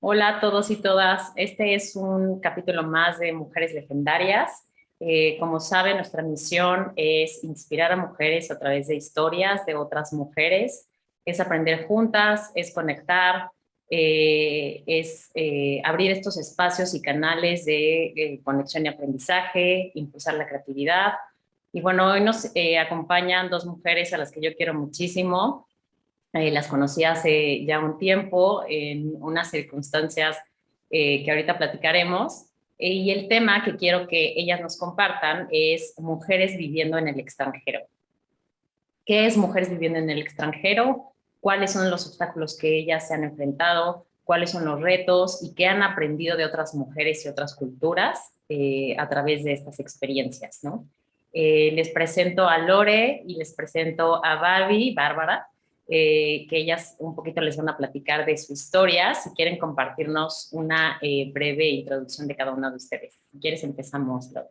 Hola a todos y todas. Este es un capítulo más de Mujeres Legendarias. Como saben, nuestra misión es inspirar a mujeres a través de historias de otras mujeres, es aprender juntas, es conectar, es abrir estos espacios y canales de conexión y aprendizaje, impulsar la creatividad. Y bueno, hoy nos acompañan dos mujeres a las que yo quiero muchísimo. Las conocí hace ya un tiempo en unas circunstancias que ahorita platicaremos. Y el tema que quiero que ellas nos compartan es mujeres viviendo en el extranjero. ¿Qué es mujeres viviendo en el extranjero? ¿Cuáles son los obstáculos que ellas se han enfrentado? ¿Cuáles son los retos? ¿Y qué han aprendido de otras mujeres y otras culturas a través de estas experiencias, ¿no? Les presento a Lore y les presento a Bárbara, que ellas un poquito les van a platicar de su historia, si quieren compartirnos una breve introducción de cada una de ustedes. Si quieres, empezamos, Lore.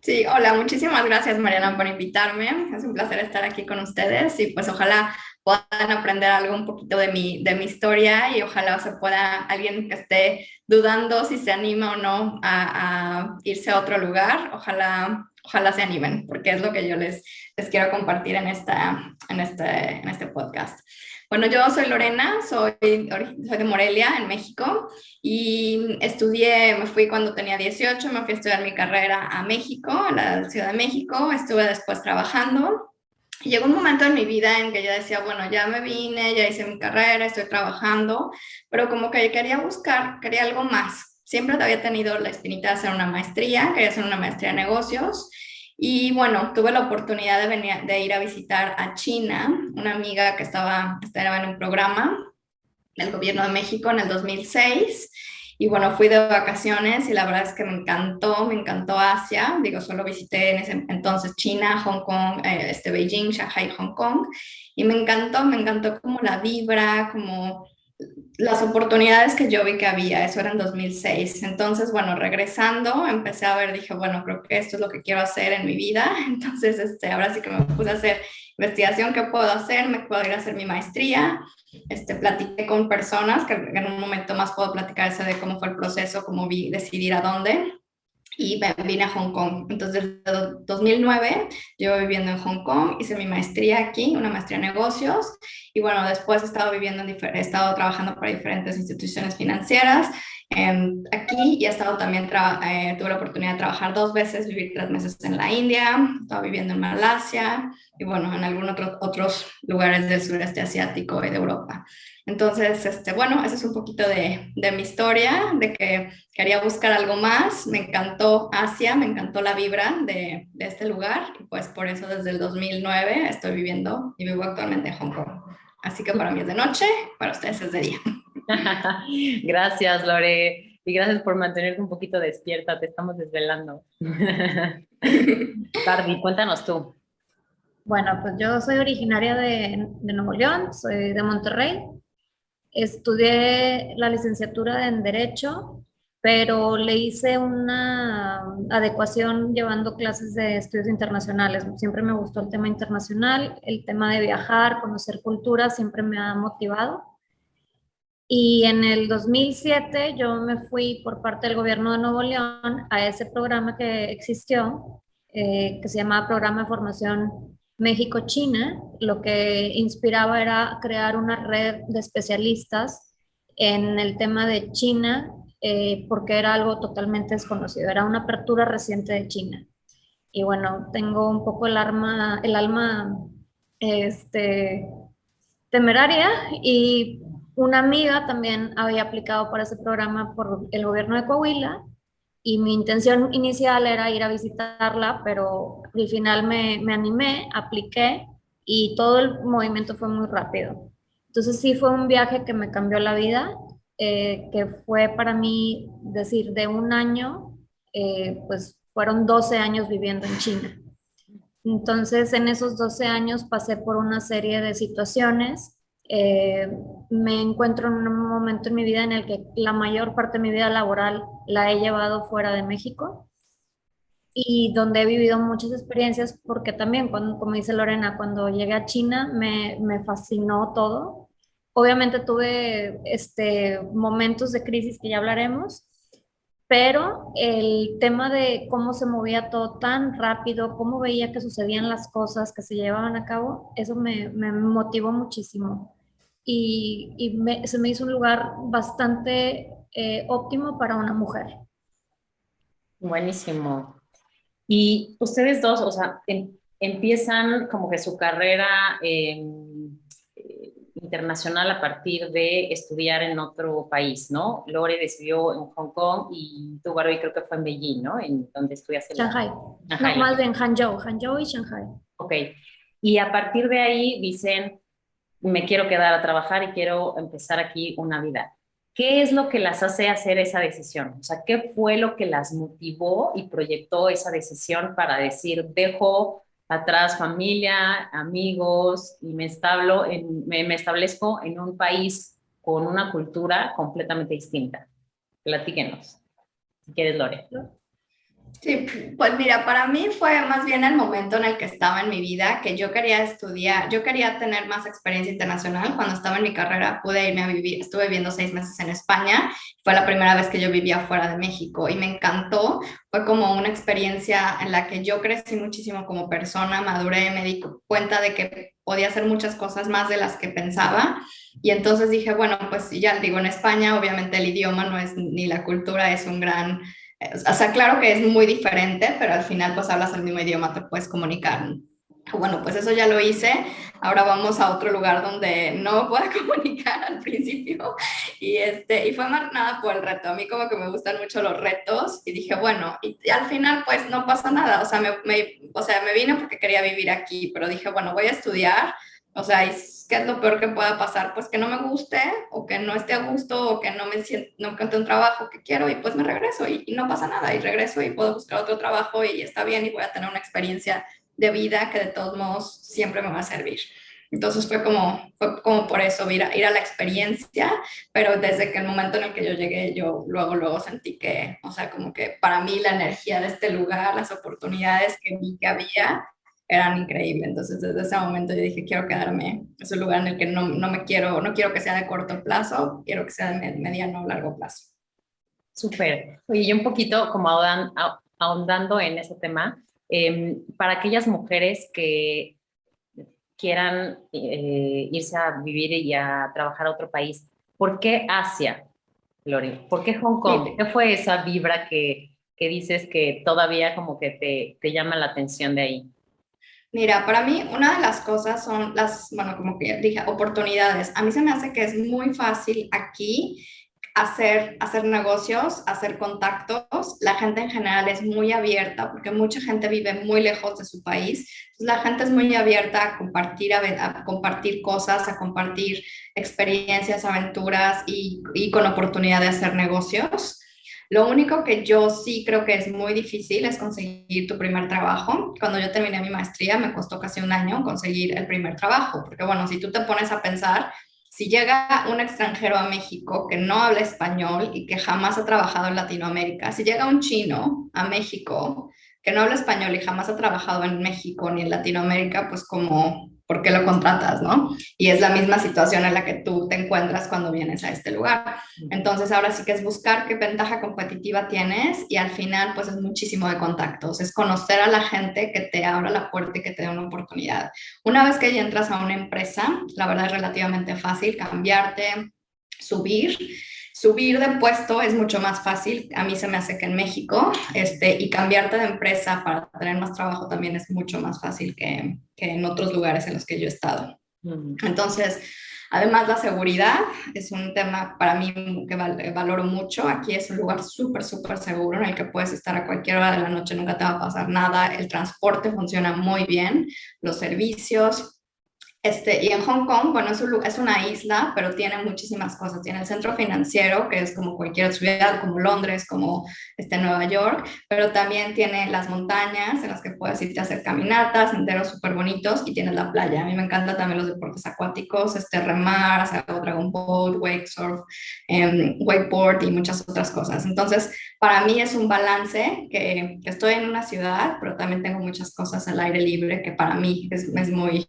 Sí, hola, muchísimas gracias Mariana por invitarme. Es un placer estar aquí con ustedes y pues ojalá puedan aprender algo un poquito de mi historia y ojalá se pueda alguien que esté dudando si se anima o no a irse a otro lugar, ojalá se animen porque es lo que yo les quiero compartir en este podcast. Bueno, yo soy Lorena, soy de Morelia, en México. Y me fui cuando tenía 18, me fui a estudiar mi carrera a México, a la Ciudad de México, estuve después trabajando. Y llegó un momento en mi vida en que yo decía, bueno, ya me vine, ya hice mi carrera, estoy trabajando, pero como que quería algo más. Siempre había tenido la espinita de hacer una maestría, quería hacer una maestría en negocios. Y bueno, tuve la oportunidad de ir a visitar a China, una amiga que estaba en un programa del gobierno de México en el 2006. Y bueno, fui de vacaciones y la verdad es que me encantó Asia. Digo, solo visité en ese entonces China, Hong Kong, Beijing, Shanghai, Hong Kong. Y me encantó como la vibra, como las oportunidades que yo vi que había, eso era en 2006. Entonces, bueno, regresando, empecé a ver, dije, bueno, creo que esto es lo que quiero hacer en mi vida. Entonces, ahora sí que me puse a hacer investigación, ¿qué puedo hacer? Me puedo ir a hacer mi maestría. Platiqué con personas, que en un momento más puedo platicar ese de cómo fue el proceso, cómo decidir a dónde y vine a Hong Kong. Entonces, desde 2009 llevo viviendo en Hong Kong, hice mi maestría aquí, una maestría en negocios, y bueno, después he estado trabajando para diferentes instituciones financieras aquí y he estado también, tuve la oportunidad de trabajar 2 veces, vivir 3 meses en la India, estaba viviendo en Malasia y bueno, en algunos otros lugares del sureste asiático y de Europa. Entonces, bueno, ese es un poquito de mi historia, de que quería buscar algo más, me encantó Asia, me encantó la vibra de este lugar, y pues por eso desde el 2009 estoy viviendo y vivo actualmente en Hong Kong. Así que para mí es de noche, para ustedes es de día. Gracias, Lore. Y gracias por mantenerte un poquito despierta, te estamos desvelando. Barbie, cuéntanos tú. Bueno, pues yo soy originaria de Nuevo León, soy de Monterrey. Estudié la licenciatura en Derecho, pero le hice una adecuación llevando clases de estudios internacionales. Siempre me gustó el tema internacional, el tema de viajar, conocer culturas, siempre me ha motivado. Y en el 2007 yo me fui por parte del gobierno de Nuevo León a ese programa que existió, que se llamaba Programa de Formación México-China. Lo que inspiraba era crear una red de especialistas en el tema de China, porque era algo totalmente desconocido, era una apertura reciente de China. Y bueno, tengo un poco el alma este, temeraria, y una amiga también había aplicado para ese programa por el gobierno de Coahuila y mi intención inicial era ir a visitarla, pero al final me animé, apliqué y todo el movimiento fue muy rápido. Entonces sí fue un viaje que me cambió la vida, que fue para mí decir de un año, pues fueron 12 años viviendo en China. Entonces, en esos 12 años pasé por una serie de situaciones. Eh, Me encuentro en un momento en mi vida en el que la mayor parte de mi vida laboral la he llevado fuera de México y donde he vivido muchas experiencias porque también, como dice Lorena, cuando llegué a China me fascinó todo. Obviamente tuve momentos de crisis que ya hablaremos, pero el tema de cómo se movía todo tan rápido, cómo veía que sucedían las cosas, que se llevaban a cabo, eso me motivó muchísimo. Se me hizo un lugar bastante óptimo para una mujer. Buenísimo. Y ustedes dos, o sea, empiezan como que su carrera internacional a partir de estudiar en otro país, ¿no? Lore decidió en Hong Kong y tú, Barbie, creo que fue en Beijing, ¿no? En donde estudiaste Shanghai. Shanghai, No, más bien Hangzhou y Shanghai. Ok. Y a partir de ahí dicen, me quiero quedar a trabajar y quiero empezar aquí una vida. ¿Qué es lo que las hace hacer esa decisión? O sea, ¿qué fue lo que las motivó y proyectó esa decisión para decir, dejo atrás familia, amigos y me establezco en un país con una cultura completamente distinta? Platíquenos, si quieres, Lore. Sí, pues mira, para mí fue más bien el momento en el que estaba en mi vida, que yo quería estudiar, yo quería tener más experiencia internacional. Cuando estaba en mi carrera pude irme a vivir, estuve viviendo 6 meses en España, fue la primera vez que yo vivía fuera de México y me encantó, fue como una experiencia en la que yo crecí muchísimo como persona, maduré, me di cuenta de que podía hacer muchas cosas más de las que pensaba y entonces dije, bueno, pues ya digo, en España obviamente el idioma no es ni la cultura es un gran o sea, claro que es muy diferente, pero al final pues hablas el mismo idioma, te puedes comunicar. Bueno, pues eso ya lo hice. Ahora vamos a otro lugar donde no me pueda comunicar al principio. Y fue más nada por el reto. A mí como que me gustan mucho los retos y dije, bueno, y al final pues no pasa nada. O sea, me vine porque quería vivir aquí, pero dije, bueno, voy a estudiar. O sea, ¿qué es lo peor que pueda pasar? Pues que no me guste o que no esté a gusto o que no me siento, no encuentre un trabajo que quiero y pues me regreso y no pasa nada y regreso y puedo buscar otro trabajo y está bien y voy a tener una experiencia de vida que de todos modos siempre me va a servir. Entonces fue como por eso ir a la experiencia, pero desde que el momento en el que yo llegué, yo luego sentí que, o sea, como que para mí la energía de este lugar, las oportunidades que vi que había, eran increíbles. Entonces, desde ese momento yo dije, quiero quedarme. Es un lugar en el que no quiero que sea de corto plazo, quiero que sea de mediano o largo plazo. Súper. Oye, y un poquito como ahondando en ese tema, para aquellas mujeres que quieran irse a vivir y a trabajar a otro país, ¿por qué Asia, Lore? ¿Por qué Hong Kong? Sí. ¿Qué fue esa vibra que dices que todavía como que te llama la atención de ahí? Mira, para mí una de las cosas son bueno, como que dije, oportunidades. A mí se me hace que es muy fácil aquí hacer negocios, hacer contactos. La gente en general es muy abierta porque mucha gente vive muy lejos de su país. La gente es muy abierta a compartir cosas, a compartir experiencias, aventuras y con oportunidad de hacer negocios. Lo único que yo sí creo que es muy difícil es conseguir tu primer trabajo. Cuando yo terminé mi maestría me costó casi un año conseguir el primer trabajo, porque bueno, si tú te pones a pensar, si llega un extranjero a México que no habla español y que jamás ha trabajado en Latinoamérica, si llega un chino a México que no habla español y jamás ha trabajado en México ni en Latinoamérica, pues como, ¿por qué lo contratas, no? Y es la misma situación en la que tú te encuentras cuando vienes a este lugar. Entonces ahora sí que es buscar qué ventaja competitiva tienes y al final pues es muchísimo de contactos, es conocer a la gente que te abra la puerta y que te dé una oportunidad. Una vez que ya entras a una empresa, la verdad es relativamente fácil cambiarte, subir. Subir de puesto es mucho más fácil, a mí se me hace que en México, y cambiarte de empresa para tener más trabajo también es mucho más fácil que en otros lugares en los que yo he estado. Entonces, además la seguridad es un tema para mí que valoro mucho. Aquí es un lugar súper, súper seguro en el que puedes estar a cualquier hora de la noche, nunca te va a pasar nada. El transporte funciona muy bien, los servicios. Y en Hong Kong, bueno, es una isla, pero tiene muchísimas cosas. Tiene el centro financiero, que es como cualquier ciudad, como Londres, como Nueva York, pero también tiene las montañas en las que puedes irte a hacer caminatas, senderos súper bonitos, y tienes la playa. A mí me encantan también los deportes acuáticos, remar, hacer dragon boat, wake surf, wakeboard y muchas otras cosas. Entonces, para mí es un balance que estoy en una ciudad, pero también tengo muchas cosas al aire libre que para mí es muy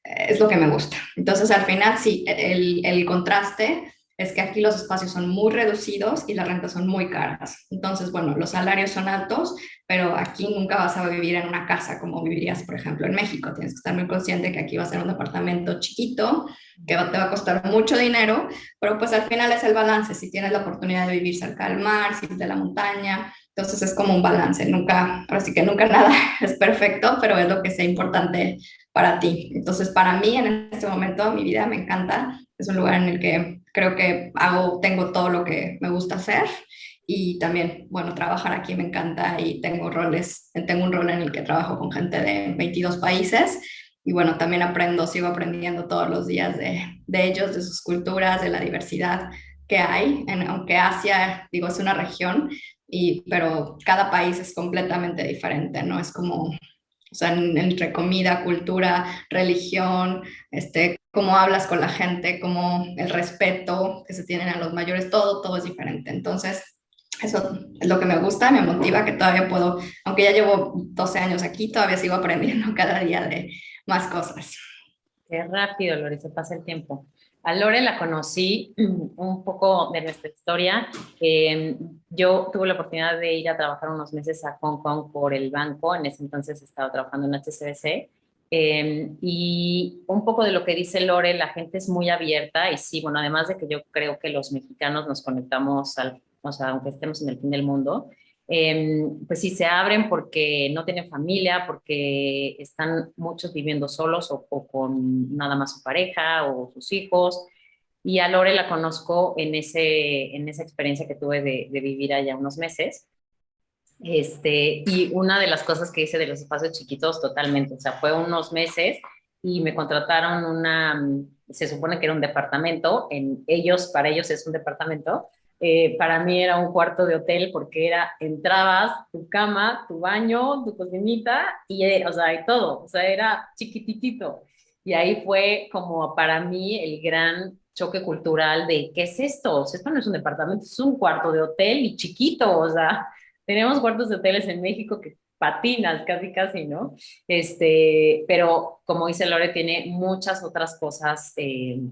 es lo que me gusta. Entonces, al final, sí, el contraste es que aquí los espacios son muy reducidos y las rentas son muy caras. Entonces, bueno, los salarios son altos, pero aquí nunca vas a vivir en una casa como vivirías, por ejemplo, en México. Tienes que estar muy consciente que aquí va a ser un departamento chiquito, que te va a costar mucho dinero, pero pues al final es el balance. Si tienes la oportunidad de vivir cerca del mar, cerca de la montaña, entonces es como un balance. Nunca, ahora sí que nunca nada es perfecto, pero es lo que sea importante para ti. Entonces, para mí en este momento de mi vida me encanta. Es un lugar en el que creo que tengo todo lo que me gusta hacer y también, bueno, trabajar aquí me encanta y tengo un rol en el que trabajo con gente de 22 países y bueno, también sigo aprendiendo todos los días de ellos, de sus culturas, de la diversidad que hay, aunque Asia, digo, es una región, pero cada país es completamente diferente, ¿no? Es como, o sea, entre comida, cultura, religión, cómo hablas con la gente, cómo el respeto que se tienen a los mayores, todo es diferente. Entonces, eso es lo que me gusta, me motiva que todavía puedo, aunque ya llevo 12 años aquí, todavía sigo aprendiendo cada día de más cosas. Qué rápido, Lore, se pasa el tiempo. A Lore la conocí un poco de nuestra historia. Yo tuve la oportunidad de ir a trabajar unos meses a Hong Kong por el banco. En ese entonces estaba trabajando en HSBC. Y un poco de lo que dice Lore, la gente es muy abierta. Y sí, bueno, además de que yo creo que los mexicanos nos conectamos, o sea, aunque estemos en el fin del mundo, pues sí se abren porque no tienen familia, porque están muchos viviendo solos o con nada más su pareja o sus hijos. Y a Lore la conozco en esa experiencia que tuve de vivir allá unos meses. Y una de las cosas que hice de los espacios chiquitos, totalmente, o sea, fue unos meses y me contrataron se supone que era un departamento, para ellos es un departamento, para mí era un cuarto de hotel porque entrabas, tu cama, tu baño, tu cocinita o sea, y todo, o sea, era chiquititito. Y ahí fue como para mí el gran choque cultural de, ¿qué es esto? O sea, esto no es un departamento, es un cuarto de hotel y chiquito, o sea, tenemos cuartos de hoteles en México que patinas casi, casi, ¿no? Pero como dice Lore, tiene muchas otras cosas de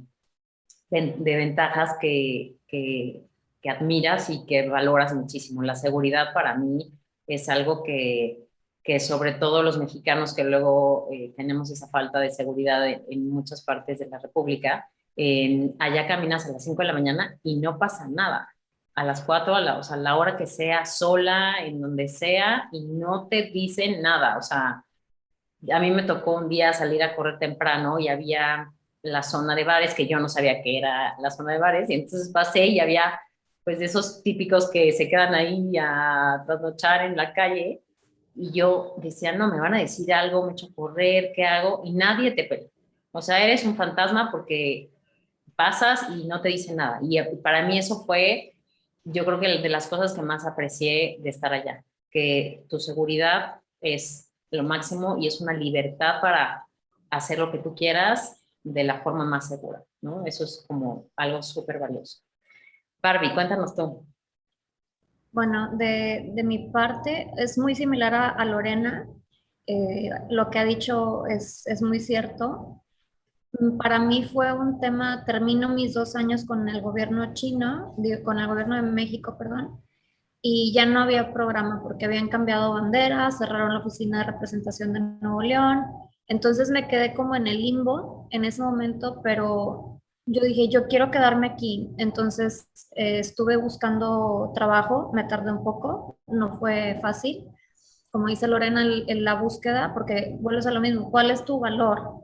ventajas que admiras y que valoras muchísimo. La seguridad para mí es algo que sobre todo los mexicanos que luego tenemos esa falta de seguridad en muchas partes de la República, allá caminas a las 5 de la mañana y no pasa nada. A las 4, o sea, a la hora que sea, sola, en donde sea, y no te dicen nada. O sea, a mí me tocó un día salir a correr temprano y había la zona de bares, que yo no sabía que era la zona de bares, y entonces pasé y había pues de esos típicos que se quedan ahí a trasnochar en la calle, y yo decía, no, me van a decir algo, me echo a correr, ¿qué hago? Y nadie te pelea. O sea, eres un fantasma porque pasas y no te dicen nada. Y para mí eso fue, yo creo que de las cosas que más aprecié de estar allá, que tu seguridad es lo máximo y es una libertad para hacer lo que tú quieras de la forma más segura, ¿no? Eso es como algo súper valioso. Barbie, cuéntanos tú. Bueno, de mi parte es muy similar a Lorena. Lo que ha dicho es muy cierto. Para mí fue un tema, termino mis 2 años con el gobierno chino, con el gobierno de México, perdón, y ya no había programa porque habían cambiado bandera, cerraron la oficina de representación de Nuevo León, entonces me quedé como en el limbo en ese momento, pero yo dije, yo quiero quedarme aquí, entonces estuve buscando trabajo, me tardé un poco, no fue fácil, como dice Lorena, en la búsqueda, porque vuelves a lo mismo, ¿cuál es tu valor?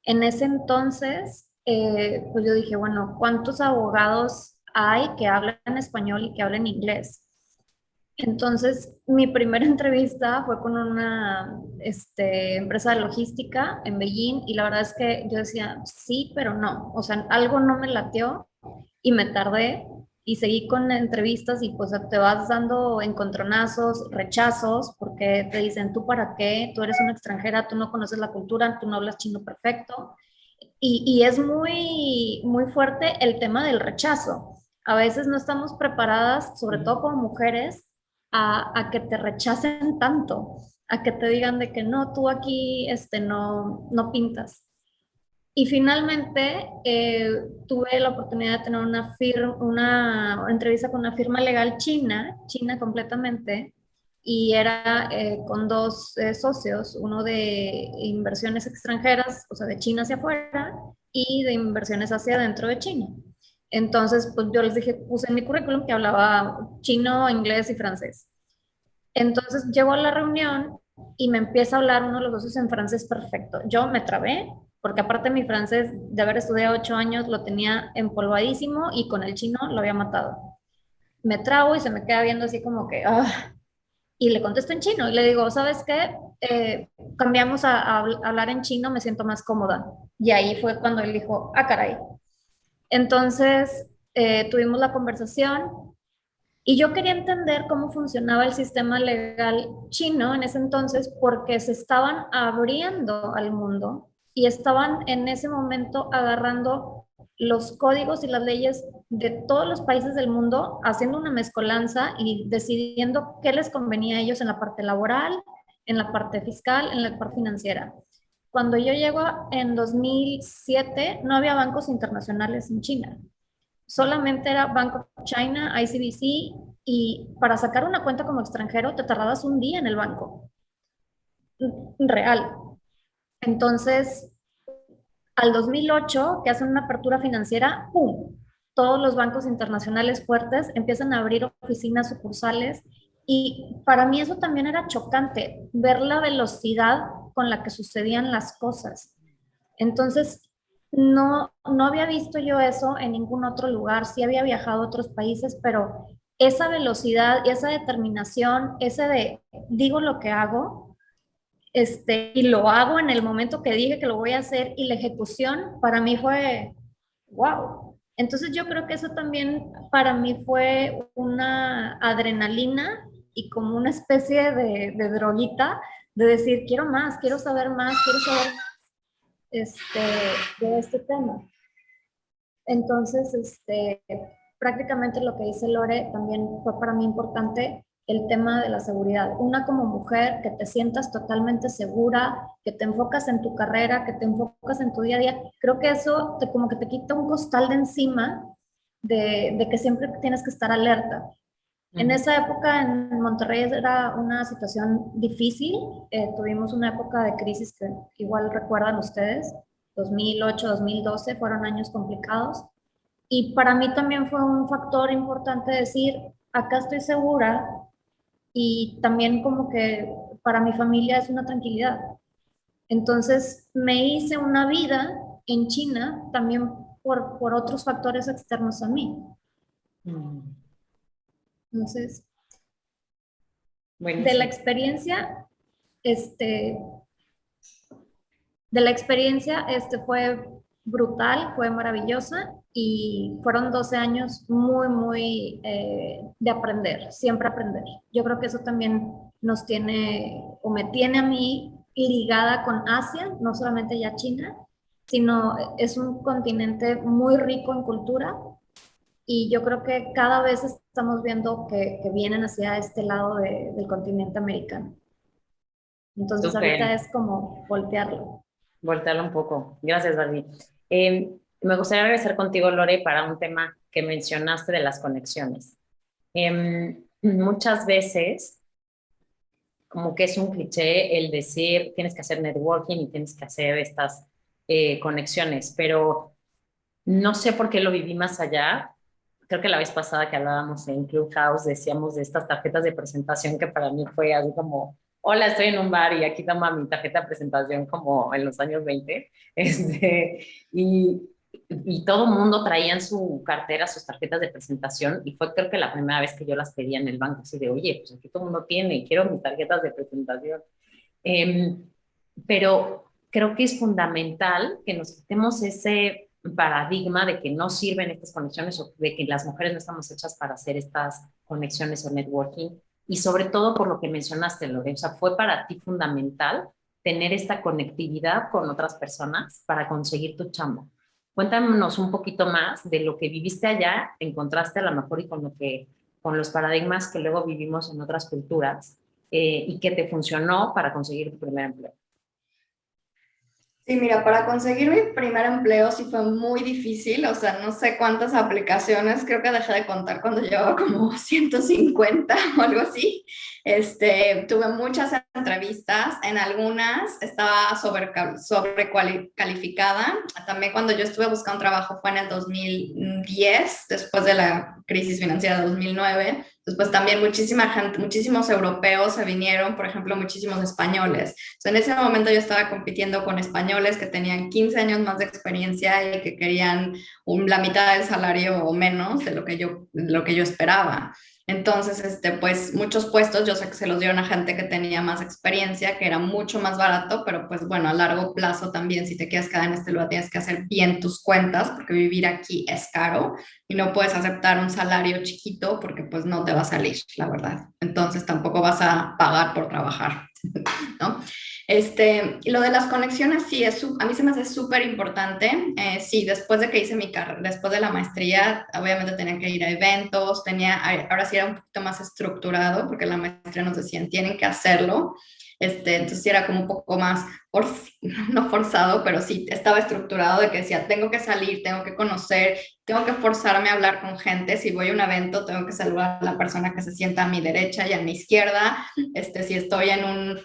En ese entonces, pues yo dije, bueno, ¿cuántos abogados hay que hablan español y que hablan inglés? Entonces, mi primera entrevista fue con una empresa de logística en Beijing y la verdad es que yo decía, sí, pero no. O sea, algo no me latió y me tardé y seguí con entrevistas y pues te vas dando encontronazos, rechazos, porque te dicen, ¿tú para qué? Tú eres una extranjera, tú no conoces la cultura, tú no hablas chino perfecto. Y es muy, muy fuerte el tema del rechazo. A veces no estamos preparadas, sobre todo como mujeres, a que te rechacen tanto, a que te digan de que no, tú aquí no pintas. Y finalmente tuve la oportunidad de tener una entrevista con una firma legal china completamente, y era con dos socios, uno de inversiones extranjeras, o sea, de China hacia afuera, y de inversiones hacia dentro de China. Entonces, pues yo les dije, puse en mi currículum que hablaba chino, inglés y francés. Entonces llego a la reunión y me empieza a hablar uno de los socios en francés perfecto. Yo me trabé, porque aparte mi francés, de haber estudiado 8 años, lo tenía empolvadísimo y con el chino lo había matado. Me trabo y se me queda viendo así como que, ah, y le contesto en chino y le digo, ¿sabes qué? Cambiamos a hablar en chino, me siento más cómoda. Y ahí fue cuando él dijo, ah, caray. Entonces tuvimos la conversación y yo quería entender cómo funcionaba el sistema legal chino en ese entonces, porque se estaban abriendo al mundo y estaban en ese momento agarrando los códigos y las leyes de todos los países del mundo, haciendo una mezcolanza y decidiendo qué les convenía a ellos en la parte laboral, en la parte fiscal, en la parte financiera. Cuando yo llego en 2007, no había bancos internacionales en China. Solamente era Bank of China, ICBC, y para sacar una cuenta como extranjero te tardabas un día en el banco, real. Entonces, al 2008, que hacen una apertura financiera, ¡pum! Todos los bancos internacionales fuertes empiezan a abrir oficinas, sucursales, y para mí eso también era chocante, ver la velocidad con la que sucedían las cosas. Entonces, no había visto yo eso en ningún otro lugar, sí había viajado a otros países, pero esa velocidad y esa determinación, ese de digo lo que hago, y lo hago en el momento que dije que lo voy a hacer, y la ejecución para mí fue wow. Entonces yo creo que eso también para mí fue una adrenalina y como una especie de droguita, de decir, quiero saber más, este, de este tema. Entonces, prácticamente lo que dice Lore también fue para mí importante, el tema de la seguridad. Una como mujer, que te sientas totalmente segura, que te enfocas en tu carrera, que te enfocas en tu día a día. Creo que eso como que te quita un costal de encima de que siempre tienes que estar alerta. En esa época en Monterrey era una situación difícil. Tuvimos una época de crisis que igual recuerdan ustedes, 2008, 2012 fueron años complicados. Y para mí también fue un factor importante decir, acá estoy segura, y también como que para mi familia es una tranquilidad. Entonces me hice una vida en China también por otros factores externos a mí. Entonces, de la Buenísimo. experiencia, este, de la experiencia, fue brutal, fue maravillosa, y fueron 12 años muy, muy de aprender, siempre aprender. Yo creo que eso también nos tiene, o me tiene a mí ligada con Asia, no solamente ya China, sino es un continente muy rico en cultura, y yo creo que cada vez estamos viendo que vienen hacia este lado del continente americano. Entonces ahorita Súper. es como voltearlo. Voltearlo un poco. Gracias, Barbie. Me gustaría regresar contigo, Lore, para un tema que mencionaste de las conexiones. Muchas veces, como que es un cliché el decir tienes que hacer networking y tienes que hacer estas conexiones, pero no sé por qué lo viví más allá. Creo que la vez pasada que hablábamos en Clubhouse decíamos de estas tarjetas de presentación, que para mí fue algo como, hola, estoy en un bar y aquí toma mi tarjeta de presentación como en los años 20. Y, y todo el mundo traía en su cartera sus tarjetas de presentación, y fue creo que la primera vez que yo las pedía en el banco, así de, oye, pues aquí todo el mundo tiene, quiero mis tarjetas de presentación. Eh, pero creo que es fundamental que nos quitemos ese paradigma de que no sirven estas conexiones, o de que las mujeres no estamos hechas para hacer estas conexiones o networking. Y sobre todo por lo que mencionaste, Lore, o sea, fue para ti fundamental tener esta conectividad con otras personas para conseguir tu chamba. Cuéntanos un poquito más de lo que viviste allá, encontraste a lo mejor y con lo que, con los paradigmas que luego vivimos en otras culturas, y que te funcionó para conseguir tu primer empleo. Sí, mira, para conseguir mi primer empleo sí fue muy difícil, o sea, no sé cuántas aplicaciones, creo que dejé de contar cuando llevaba como 150 o algo así. Tuve muchas entrevistas, en algunas estaba sobrecalificada. También cuando yo estuve buscando trabajo fue en el 2010, después de la crisis financiera de 2009. Después también muchísima gente, muchísimos europeos se vinieron, por ejemplo, muchísimos españoles. En ese momento yo estaba compitiendo con españoles que tenían 15 años más de experiencia y que querían la mitad del salario o menos de lo que yo esperaba. Entonces, pues muchos puestos yo sé que se los dieron a gente que tenía más experiencia, que era mucho más barato, pero pues bueno, a largo plazo también, si te quieres quedar en este lugar, tienes que hacer bien tus cuentas, porque vivir aquí es caro y no puedes aceptar un salario chiquito porque pues no te va a salir, la verdad. Entonces tampoco vas a pagar por trabajar, ¿no? Y lo de las conexiones, sí, a mí se me hace súper importante. Sí, después de que hice mi carrera, después de la maestría, obviamente tenía que ir a eventos, ahora sí era un poquito más estructurado, porque la maestría nos decían, tienen que hacerlo. Entonces sí era como un poco más, no forzado, pero sí estaba estructurado de que decía, tengo que salir, tengo que conocer, tengo que forzarme a hablar con gente. Si voy a un evento, tengo que saludar a la persona que se sienta a mi derecha y a mi izquierda. Si estoy en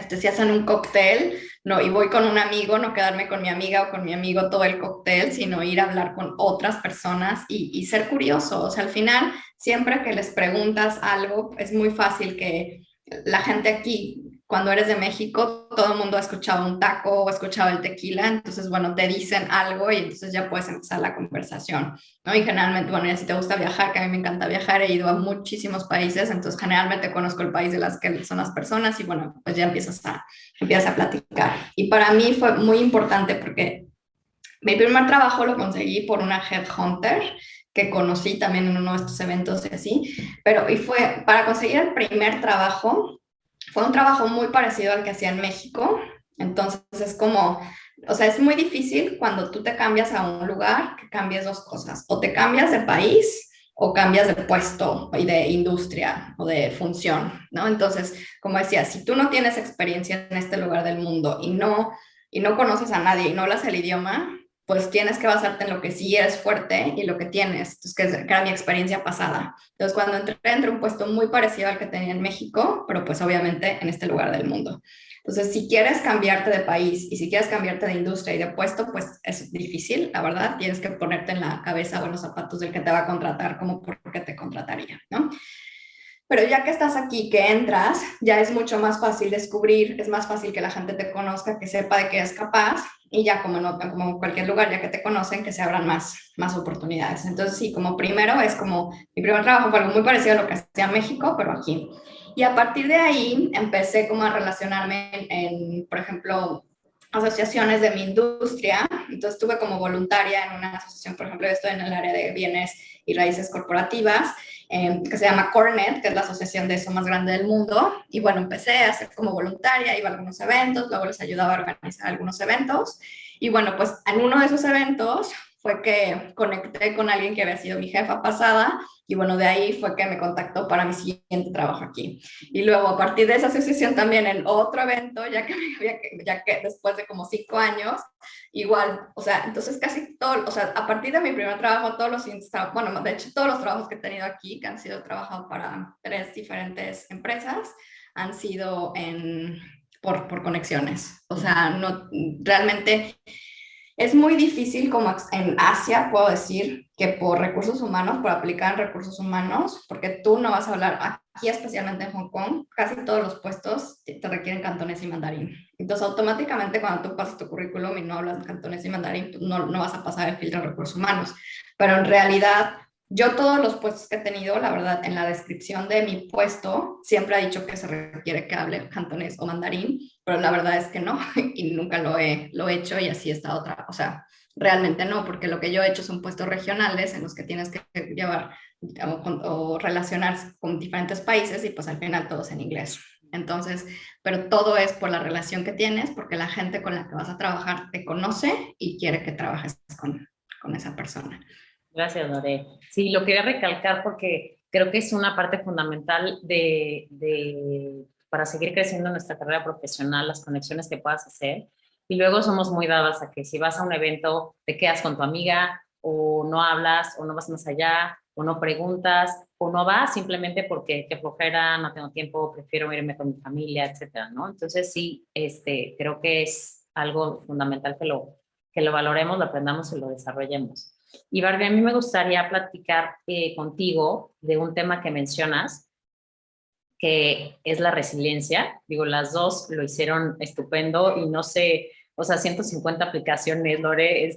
si hacen un cóctel, no, y voy con un amigo, no quedarme con mi amiga o con mi amigo todo el cóctel, sino ir a hablar con otras personas y ser curioso. O sea, al final, siempre que les preguntas algo, es muy fácil que la gente aquí, cuando eres de México, todo el mundo ha escuchado un taco o ha escuchado el tequila, entonces, bueno, te dicen algo y entonces ya puedes empezar la conversación, ¿no? Y generalmente, bueno, ya si te gusta viajar, que a mí me encanta viajar, he ido a muchísimos países, entonces generalmente conozco el país de las que son las personas y bueno, pues ya empiezas a platicar. Y para mí fue muy importante porque mi primer trabajo lo conseguí por una headhunter que conocí también en uno de estos eventos y así, y fue para conseguir el primer trabajo, fue un trabajo muy parecido al que hacía en México, entonces es como, o sea, es muy difícil cuando tú te cambias a un lugar que cambies dos cosas, o te cambias de país o cambias de puesto y de industria o de función, ¿no? Entonces, como decía, si tú no tienes experiencia en este lugar del mundo y no conoces a nadie y no hablas el idioma, pues tienes que basarte en lo que sí eres fuerte y lo que tienes, entonces, que era mi experiencia pasada. Entonces, cuando entré un puesto muy parecido al que tenía en México, pero pues obviamente en este lugar del mundo. Entonces, si quieres cambiarte de país y si quieres cambiarte de industria y de puesto, pues es difícil, la verdad. Tienes que ponerte en la cabeza o en los zapatos del que te va a contratar, como por qué te contrataría, ¿no? Pero ya que estás aquí, que entras, ya es mucho más fácil descubrir, es más fácil que la gente te conozca, que sepa de qué eres capaz y ya como en cualquier lugar, ya que te conocen, que se abran más oportunidades. Entonces sí, como primero es como, mi primer trabajo fue algo muy parecido a lo que hacía en México, pero aquí. Y a partir de ahí empecé como a relacionarme por ejemplo, asociaciones de mi industria. Entonces estuve como voluntaria en una asociación, por ejemplo, yo estoy en el área de bienes y raíces corporativas, que se llama Cornet, que es la asociación de eso más grande del mundo. Y bueno, empecé a ser como voluntaria, iba a algunos eventos, luego les ayudaba a organizar algunos eventos. Y bueno, pues en uno de esos eventos fue que conecté con alguien que había sido mi jefa pasada y bueno, de ahí fue que me contactó para mi siguiente trabajo aquí. Y luego a partir de esa asociación también en otro evento, ya que después de como 5 años, igual, o sea, entonces casi todo, o sea, a partir de mi primer trabajo, todos los siguientes trabajos, bueno, de hecho todos los trabajos que he tenido aquí, que han sido trabajados para 3 diferentes empresas, han sido por conexiones. O sea, no, realmente es muy difícil como en Asia, puedo decir, que por recursos humanos, por aplicar en recursos humanos, porque tú no vas a hablar, aquí especialmente en Hong Kong, casi todos los puestos te requieren cantonés y mandarín. Entonces, automáticamente cuando tú pasas tu currículum y no hablas cantonés y mandarín, no vas a pasar el filtro de recursos humanos. Pero en realidad, yo todos los puestos que he tenido, la verdad, en la descripción de mi puesto, siempre he dicho que se requiere que hable cantonés o mandarín, pero la verdad es que no, y nunca lo he hecho y así está otra, o sea, realmente no, porque lo que yo he hecho son puestos regionales en los que tienes que llevar o relacionarse con diferentes países y pues al final todo es en inglés. Entonces, pero todo es por la relación que tienes, porque la gente con la que vas a trabajar te conoce y quiere que trabajes con esa persona. Gracias, Lore. Sí, lo quería recalcar porque creo que es una parte fundamental para seguir creciendo en nuestra carrera profesional, las conexiones que puedas hacer. Y luego somos muy dadas a que si vas a un evento te quedas con tu amiga o no hablas o no vas más allá o no preguntas o no vas simplemente porque qué flojera, no tengo tiempo, prefiero irme con mi familia, etcétera, ¿no? Entonces sí, creo que es algo fundamental que lo valoremos, lo aprendamos y lo desarrollemos. Y Barbie, a mí me gustaría platicar contigo de un tema que mencionas, que es la resiliencia. Digo, las dos lo hicieron estupendo y no sé, o sea, 150 aplicaciones, Lore,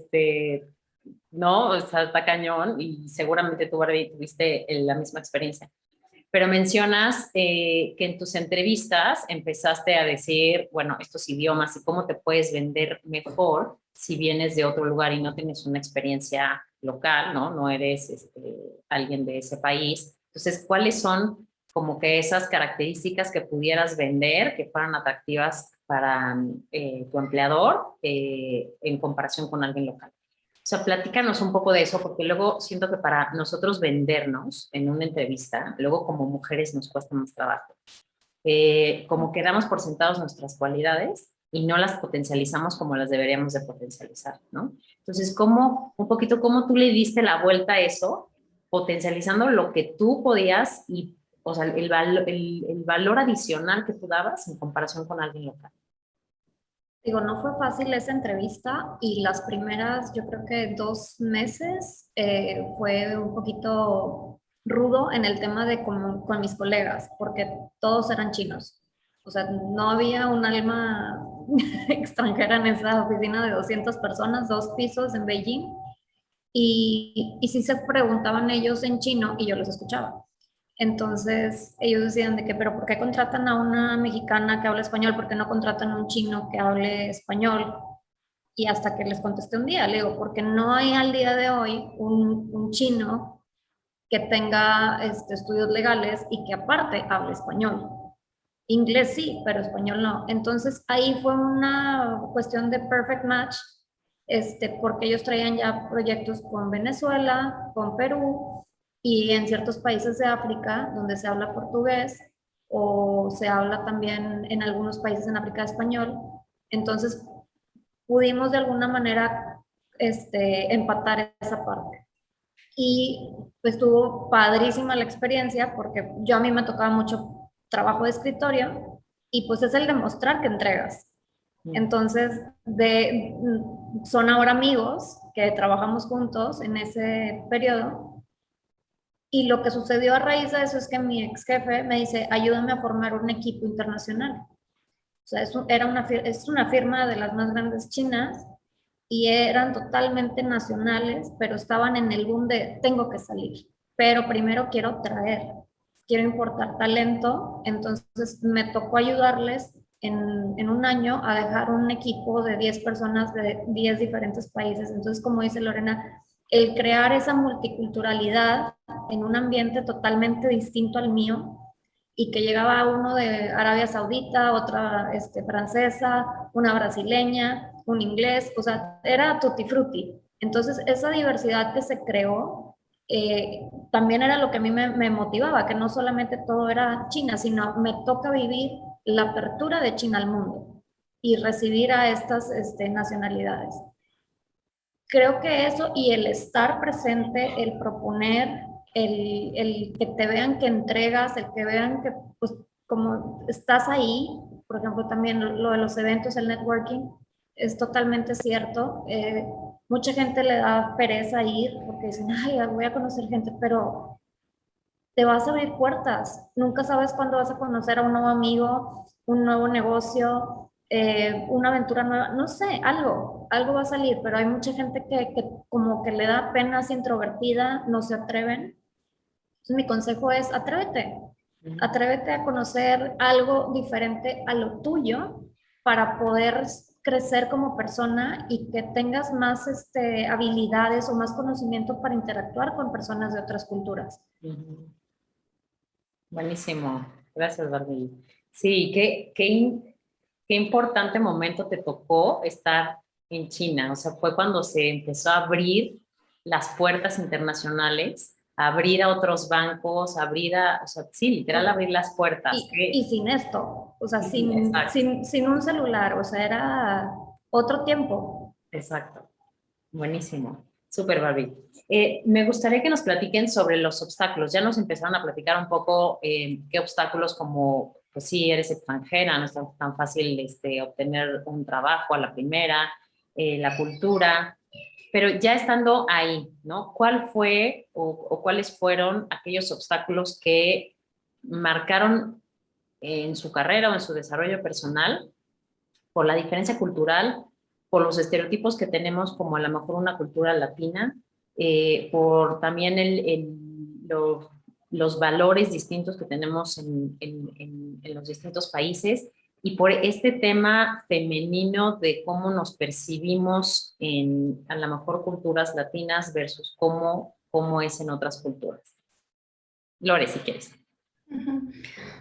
no, o sea, está cañón y seguramente tú, Barbie, tuviste la misma experiencia. Pero mencionas que en tus entrevistas empezaste a decir, bueno, estos idiomas y cómo te puedes vender mejor si vienes de otro lugar y no tienes una experiencia local, ¿no? No eres alguien de ese país. Entonces, ¿cuáles son como que esas características que pudieras vender que fueran atractivas para tu empleador en comparación con alguien local? O sea, platícanos un poco de eso, porque luego siento que para nosotros vendernos en una entrevista, luego como mujeres nos cuesta más trabajo. Como que damos por sentados nuestras cualidades y no las potencializamos como las deberíamos de potencializar, ¿no? Entonces, un poquito, cómo tú le diste la vuelta a eso, potencializando lo que tú podías y, o sea, el valor adicional que tú dabas en comparación con alguien local? Digo, no fue fácil esa entrevista y las primeras, yo creo que 2 meses fue un poquito rudo en el tema de con mis colegas, porque todos eran chinos. O sea, no había un alma extranjera en esa oficina de 200 personas, 2 pisos en Beijing. Y sí se preguntaban ellos en chino y yo los escuchaba. Entonces ellos decían de que, pero ¿por qué contratan a una mexicana que habla español? ¿Por qué no contratan a un chino que hable español? Y hasta que les contesté un día, le digo, porque no hay al día de hoy un chino que tenga estudios legales y que aparte hable español. Inglés sí, pero español no. Entonces ahí fue una cuestión de perfect match, porque ellos traían ya proyectos con Venezuela, con Perú y en ciertos países de África donde se habla portugués o se habla también en algunos países en África español. Entonces pudimos de alguna manera empatar esa parte. Y pues estuvo padrísima la experiencia porque a mí me tocaba mucho trabajo de escritorio y pues es el demostrar que entregas. Entonces, son ahora amigos que trabajamos juntos en ese periodo y lo que sucedió a raíz de eso es que mi ex jefe me dice, ayúdame a formar un equipo internacional. O sea, es una firma de las más grandes chinas y eran totalmente nacionales, pero estaban en el boom de tengo que salir, pero primero quiero importar talento, entonces me tocó ayudarles en un año a dejar un equipo de 10 personas de 10 diferentes países. Entonces, como dice Lorena, el crear esa multiculturalidad en un ambiente totalmente distinto al mío, y que llegaba uno de Arabia Saudita, otra francesa, una brasileña, un inglés, o sea, era tutti frutti. Entonces, esa diversidad que se creó también era lo que a mí me motivaba, que no solamente todo era China, sino me toca vivir la apertura de China al mundo y recibir a estas nacionalidades. Creo que eso y el estar presente, el proponer, el que te vean que entregas, el que vean que, pues, como estás ahí, por ejemplo, también lo de los eventos, el networking, es totalmente cierto. Mucha gente le da pereza ir porque dicen, ay, voy a conocer gente, pero te vas a abrir puertas. Nunca sabes cuándo vas a conocer a un nuevo amigo, un nuevo negocio, una aventura nueva, no sé, algo va a salir, pero hay mucha gente que como que le da pena, es introvertida, no se atreven. Entonces mi consejo es atrévete a conocer algo diferente a lo tuyo para poder crecer como persona y que tengas más habilidades o más conocimiento para interactuar con personas de otras culturas. Buenísimo, gracias, Barbie. Sí, qué importante momento te tocó estar en China. O sea, fue cuando se empezó a abrir las puertas internacionales, abrir a otros bancos, o sea, sí, literal, abrir las puertas. Y sin esto, o sea, sin un celular, o sea, era otro tiempo. Exacto. Buenísimo. Súper, Barbie. Me gustaría que nos platiquen sobre los obstáculos. Ya nos empezaron a platicar un poco qué obstáculos como, pues sí, eres extranjera, no es tan fácil obtener un trabajo a la primera, la cultura, pero ya estando ahí, ¿no? ¿Cuál fue o cuáles fueron aquellos obstáculos que marcaron en su carrera o en su desarrollo personal por la diferencia cultural, por los estereotipos que tenemos como a lo mejor una cultura latina, por también los valores distintos que tenemos en los distintos países y por este tema femenino de cómo nos percibimos en a lo mejor culturas latinas versus cómo es en otras culturas. Lore, si quieres. Ujú.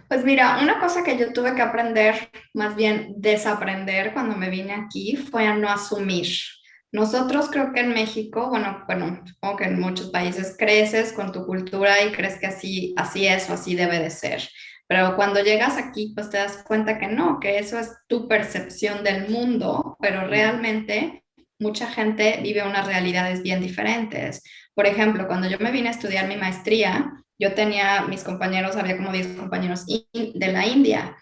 Pues mira, una cosa que yo tuve que aprender, más bien desaprender cuando me vine aquí, fue a no asumir. Nosotros creo que en México, bueno, supongo que en muchos países creces con tu cultura y crees que así es o así debe de ser. Pero cuando llegas aquí, pues te das cuenta que no, que eso es tu percepción del mundo, pero realmente mucha gente vive unas realidades bien diferentes. Por ejemplo, cuando yo me vine a estudiar mi maestría, yo tenía mis compañeros, había como 10 compañeros de la India.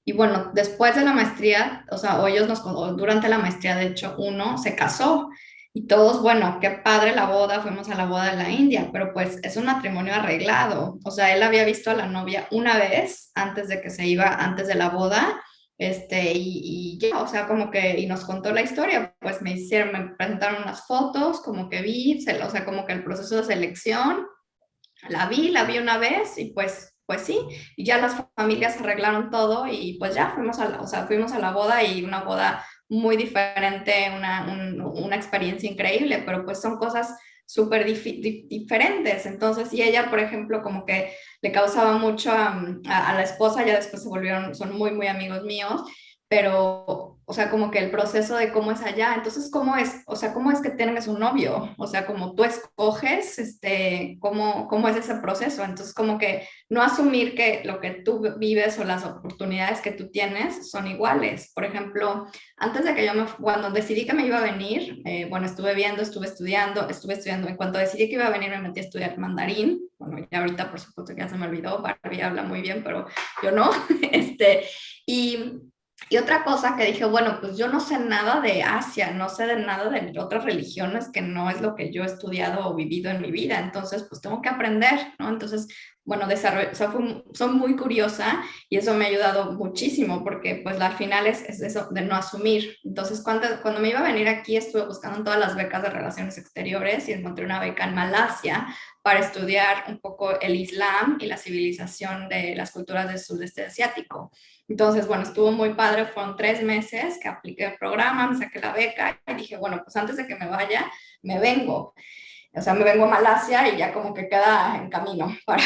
Y bueno, después de la maestría, o sea, durante la maestría, de hecho, uno se casó. Y todos, bueno, qué padre la boda, fuimos a la boda de la India, pero pues es un matrimonio arreglado. O sea, él había visto a la novia una vez antes de que se iba, antes de la boda, y ya, o sea, como que, y nos contó la historia, pues me presentaron unas fotos, como que o sea, como que el proceso de selección, la vi una vez y pues sí, y ya las familias arreglaron todo y pues ya o sea, fuimos a la boda y una boda muy diferente, una experiencia increíble, pero pues son cosas súper diferentes. Entonces, y ella, por ejemplo, como que le causaba mucho a la esposa, ya después son muy, muy amigos míos, pero, o sea, como que el proceso de cómo es allá, entonces, ¿cómo es? O sea, ¿cómo es que tienes un novio? O sea, como tú escoges, ¿cómo es ese proceso? Entonces, como que no asumir que lo que tú vives o las oportunidades que tú tienes son iguales. Por ejemplo, antes de que cuando decidí que me iba a venir, bueno, estuve estudiando, en cuanto decidí que iba a venir me metí a estudiar mandarín, bueno, ya ahorita por supuesto que ya se me olvidó, Barbie habla muy bien, pero yo no, y y otra cosa que dije, bueno, pues yo no sé nada de Asia, no sé de nada de otras religiones que no es lo que yo he estudiado o vivido en mi vida, entonces pues tengo que aprender, ¿no? Entonces, bueno, o sea, soy muy curiosa y eso me ha ayudado muchísimo porque pues al final es eso de no asumir. Entonces, cuando me iba a venir aquí estuve buscando en todas las becas de relaciones exteriores y encontré una beca en Malasia para estudiar un poco el Islam y la civilización de las culturas del sudeste asiático. Entonces, bueno, estuvo muy padre, fueron 3 meses que apliqué el programa, me saqué la beca y dije, bueno, pues antes de que me vaya, me vengo. O sea, me vengo a Malasia y ya como que queda en camino para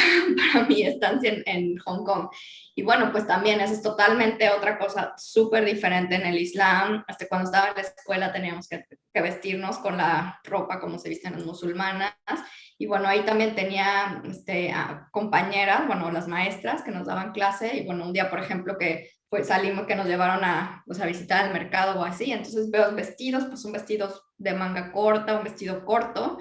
mi estancia en Hong Kong. Y bueno, pues también eso es totalmente otra cosa súper diferente en el Islam. Hasta cuando estaba en la escuela teníamos que vestirnos con la ropa como se visten las musulmanas. Y bueno, ahí también tenía compañeras, bueno, las maestras que nos daban clase. Y bueno, un día, por ejemplo, que salimos, que nos llevaron a visitar el mercado o así. Entonces veo vestidos, pues son vestidos de manga corta, un vestido corto,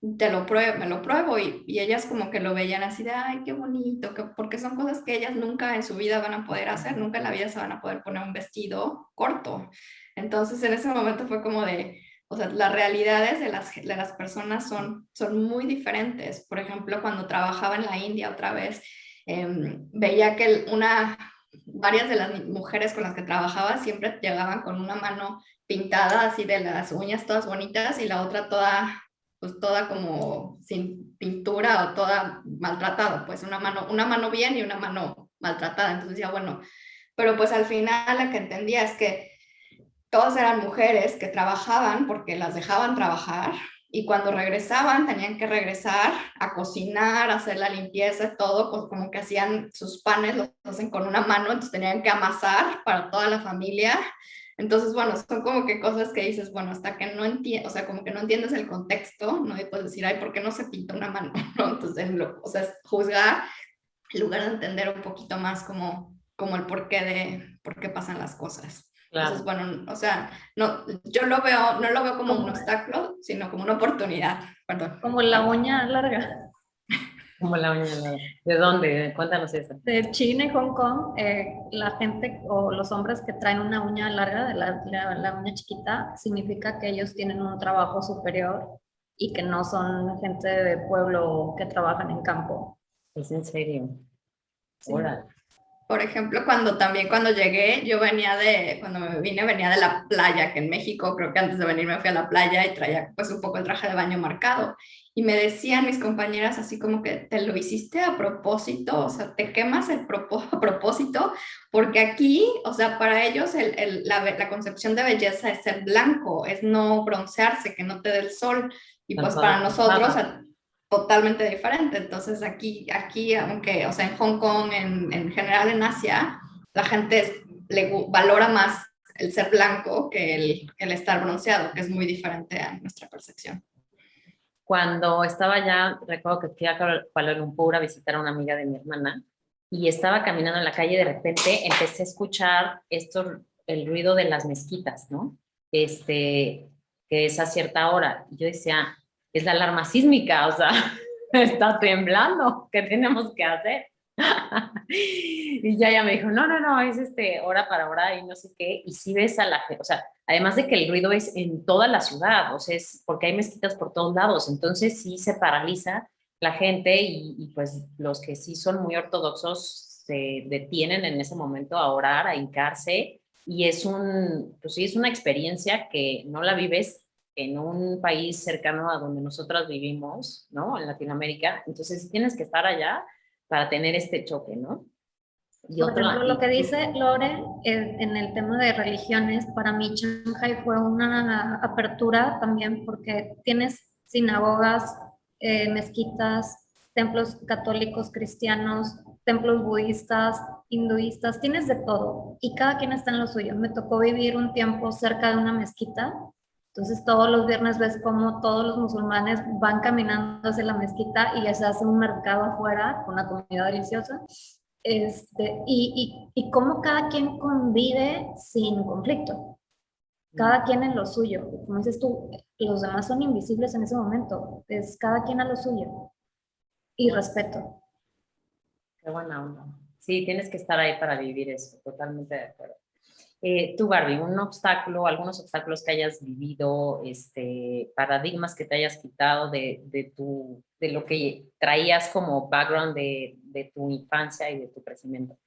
me lo pruebo y ellas como que lo veían así de, ay, qué bonito, porque son cosas que ellas nunca en su vida van a poder hacer, nunca en la vida se van a poder poner un vestido corto. Entonces en ese momento fue como de, o sea, las realidades de las personas son muy diferentes. Por ejemplo, cuando trabajaba en la India otra vez, veía que varias de las mujeres con las que trabajaba siempre llegaban con una mano pintada así de las uñas todas bonitas y la otra pues toda como sin pintura o toda maltratada, pues una mano bien y una mano maltratada. Entonces decía, bueno, pero pues al final lo que entendía es que todas eran mujeres que trabajaban porque las dejaban trabajar y cuando regresaban tenían que regresar a cocinar, a hacer la limpieza, todo, pues como que hacían sus panes, los hacen con una mano, entonces tenían que amasar para toda la familia. Entonces, bueno, son como que cosas que dices, bueno, hasta que no entiendes, o sea, como que no entiendes el contexto, no y puedes decir, ay, ¿por qué no se pinta una mano? ¿No? Entonces, o sea, es juzgar en lugar de entender un poquito más como el por qué pasan las cosas. Entonces, Claro. bueno, o sea, no, yo lo veo, no lo veo como un obstáculo, sino como una oportunidad, perdón. Como la uña larga. Como la uña larga. ¿De dónde? Cuéntanos eso. De China y Hong Kong, la gente o los hombres que traen una uña larga, de la uña chiquita, significa que ellos tienen un trabajo superior y que no son gente de pueblo que trabajan en campo. ¿Es en serio? Sí. Órale. Por ejemplo, cuando llegué, cuando me vine, venía de la playa, que en México, creo que antes de venir me fui a la playa y traía pues un poco el traje de baño marcado. Y me decían mis compañeras así como que te lo hiciste a propósito, o sea, te quemas a propósito, porque aquí, o sea, para ellos la concepción de belleza es ser blanco, es no broncearse, que no te dé el sol. Y Están pues para todas nosotros, tapadas. totalmente diferente. Entonces aquí aunque, o sea, en Hong Kong, en general en Asia, la gente valora más el ser blanco que el estar bronceado, que es muy diferente a nuestra percepción. Cuando estaba allá, recuerdo que fui a Kuala Lumpur a visitar a una amiga de mi hermana y estaba caminando en la calle y de repente empecé a escuchar el ruido de las mezquitas, ¿no? Que es a cierta hora. Y yo decía, es la alarma sísmica, o sea, está temblando, ¿qué tenemos que hacer? Y ya ella me dijo, no, no, no, es hora para hora y no sé qué. Y sí ves a la gente, o sea, además de que el ruido es en toda la ciudad, o sea, es porque hay mezquitas por todos lados, entonces sí se paraliza la gente pues los que sí son muy ortodoxos se detienen en ese momento a orar, a hincarse y pues sí, es una experiencia que no la vives en un país cercano a donde nosotras vivimos, ¿no? En Latinoamérica, entonces sí tienes que estar allá para tener este choque, ¿no? Y Por ejemplo, lo que y dice Lore en el tema de religiones, para mí Shanghai fue una apertura también porque tienes sinagogas, mezquitas, templos católicos, cristianos, templos budistas, hinduistas, tienes de todo y cada quien está en lo suyo. Me tocó vivir un tiempo cerca de una mezquita, entonces todos los viernes ves cómo todos los musulmanes van caminando hacia la mezquita y ya se hace un mercado afuera con una comida deliciosa y cómo cada quien convive sin conflicto, cada quien en lo suyo. Como dices tú, los demás son invisibles en ese momento, es cada quien a lo suyo y respeto. qué buena onda. Sí, tienes que estar ahí para vivir eso, totalmente de acuerdo. Tú, Barbie, algunos obstáculos que hayas vivido, paradigmas que te hayas quitado de lo que traías como background de tu infancia y de tu crecimiento.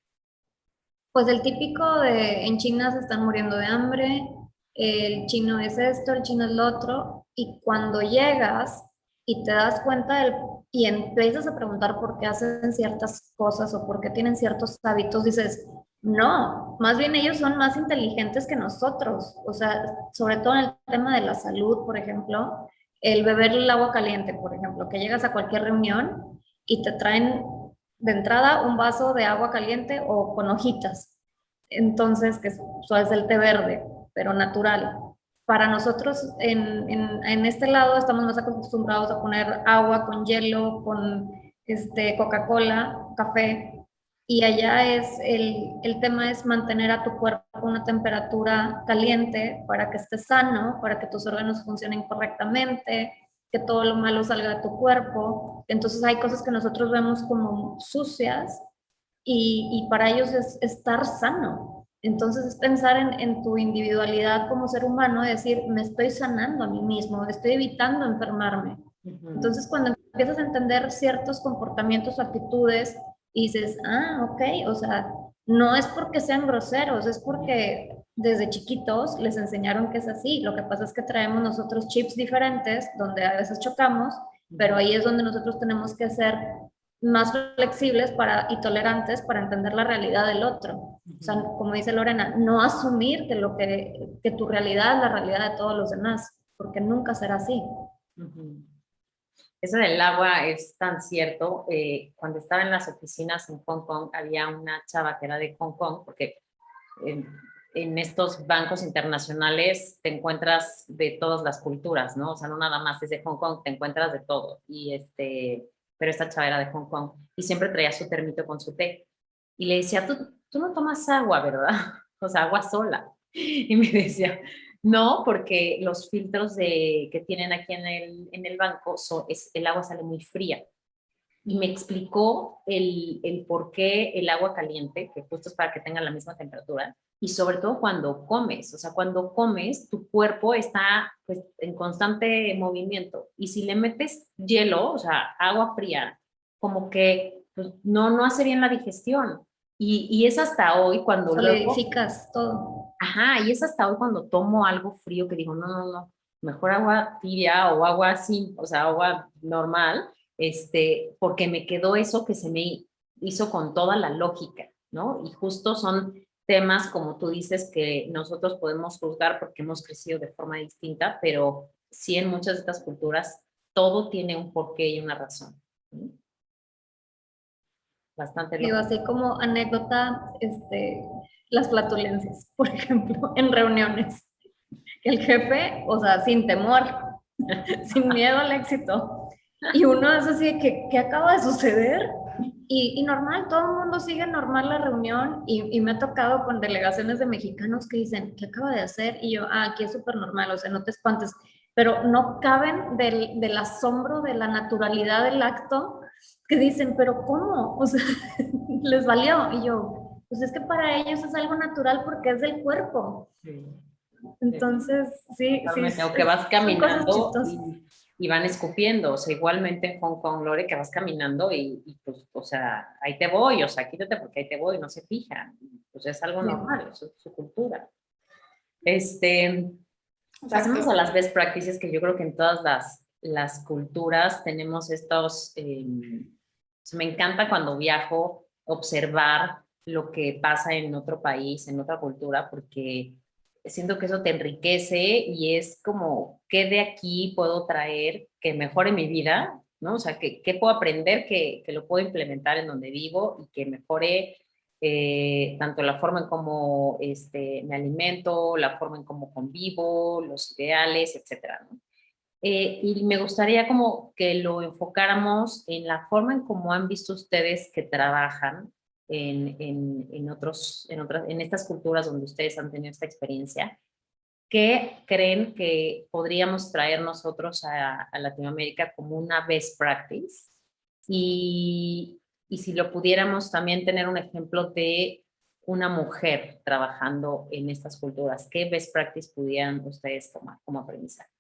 Pues el típico de en China se están muriendo de hambre, el chino es esto, el chino es lo otro, y cuando llegas y te das cuenta y empiezas a preguntar por qué hacen ciertas cosas o por qué tienen ciertos hábitos, dices, no, más bien ellos son más inteligentes que nosotros, o sea, sobre todo en el tema de la salud, por ejemplo, el beber el agua caliente, por ejemplo, que llegas a cualquier reunión y te traen de entrada un vaso de agua caliente o con hojitas. Entonces, que es el té verde, pero natural. Para nosotros en este lado estamos más acostumbrados a poner agua con hielo, con Coca-Cola, café, y allá el tema es mantener a tu cuerpo a una temperatura caliente para que estés sano, para que tus órganos funcionen correctamente, que todo lo malo salga de tu cuerpo. Entonces hay cosas que nosotros vemos como sucias y para ellos es estar sano. Entonces es pensar en tu individualidad como ser humano, decir, me estoy sanando a mí mismo, estoy evitando enfermarme. Ujú. Entonces cuando empiezas a entender ciertos comportamientos o actitudes y dices, ah, ok, o sea, no es porque sean groseros, es porque desde chiquitos les enseñaron que es así. Lo que pasa es que traemos nosotros chips diferentes donde a veces chocamos, pero ahí es donde nosotros tenemos que ser más flexibles y tolerantes para entender la realidad del otro. O sea, como dice Lorena, no asumir que tu realidad es la realidad de todos los demás, porque nunca será así. Ujú. Eso del agua es tan cierto. Cuando estaba en las oficinas en Hong Kong, había una chava que era de Hong Kong, porque en, en estos bancos internacionales te encuentras de todas las culturas, ¿no? O sea, no nada más es de Hong Kong, te encuentras de todo. Pero esta chava era de Hong Kong y siempre traía su termito con su té. Y le decía, tú no tomas agua, ¿verdad? O sea, agua sola. Y me decía, no, porque los filtros que tienen aquí en el banco, el agua sale muy fría. Y me explicó el por qué el agua caliente, que justo es para que tenga la misma temperatura, y sobre todo cuando comes, o sea, cuando comes, tu cuerpo está pues, en constante movimiento, y si le metes hielo, o sea, agua fría, como que pues, no hace bien la digestión. Y es hasta hoy cuando luego, Solidificas todo. ajá, y es hasta hoy cuando tomo algo frío que digo, no, mejor agua tibia o agua así, o sea, agua normal, porque me quedó eso que se me hizo con toda la lógica, ¿no? Y justo son temas, como tú dices, que nosotros podemos juzgar porque hemos crecido de forma distinta, pero sí en muchas de estas culturas todo tiene un porqué y una razón. ¿Sí? Bastante Digo, lógico. así como anécdota, las flatulencias, por ejemplo, en reuniones. El jefe, o sea, sin temor, sin miedo al éxito. Y uno es así de que, ¿qué acaba de suceder? Y normal, todo el mundo sigue normal la reunión y me ha tocado con delegaciones de mexicanos que dicen, ¿qué acaba de hacer? Y yo, aquí es súper normal, o sea, no te espantes, pero no caben del asombro, de la naturalidad del acto, que dicen, ¿pero cómo? O sea, les valió. Y yo, pues es que para ellos es algo natural porque es del cuerpo. Sí. Entonces, sí, sí, Totalmente, o que vas son cosas caminando chistosas. y van escupiendo, o sea, igualmente en Hong Kong, Lore, que vas caminando y pues, o sea, ahí te voy, o sea, quítate porque ahí te voy, no se fijan, pues es algo Sí. normal, es su cultura. Este, Pasemos a Exacto. las best practices, que yo creo que en todas las culturas tenemos estos, me encanta cuando viajo observar lo que pasa en otro país, en otra cultura, porque siento que eso te enriquece y es como, ¿qué de aquí puedo traer que mejore mi vida? ¿No? O sea, ¿qué puedo aprender que lo puedo implementar en donde vivo y que mejore tanto la forma en cómo me alimento, la forma en cómo convivo, los ideales, etcétera, ¿no? Y me gustaría como que lo enfocáramos en la forma en cómo han visto ustedes que trabajan en estas culturas donde ustedes han tenido esta experiencia. ¿Qué creen que podríamos traer nosotros a Latinoamérica como una best practice? Y si lo pudiéramos también tener un ejemplo de una mujer trabajando en estas culturas, ¿qué best practice pudieran ustedes tomar como aprendizaje?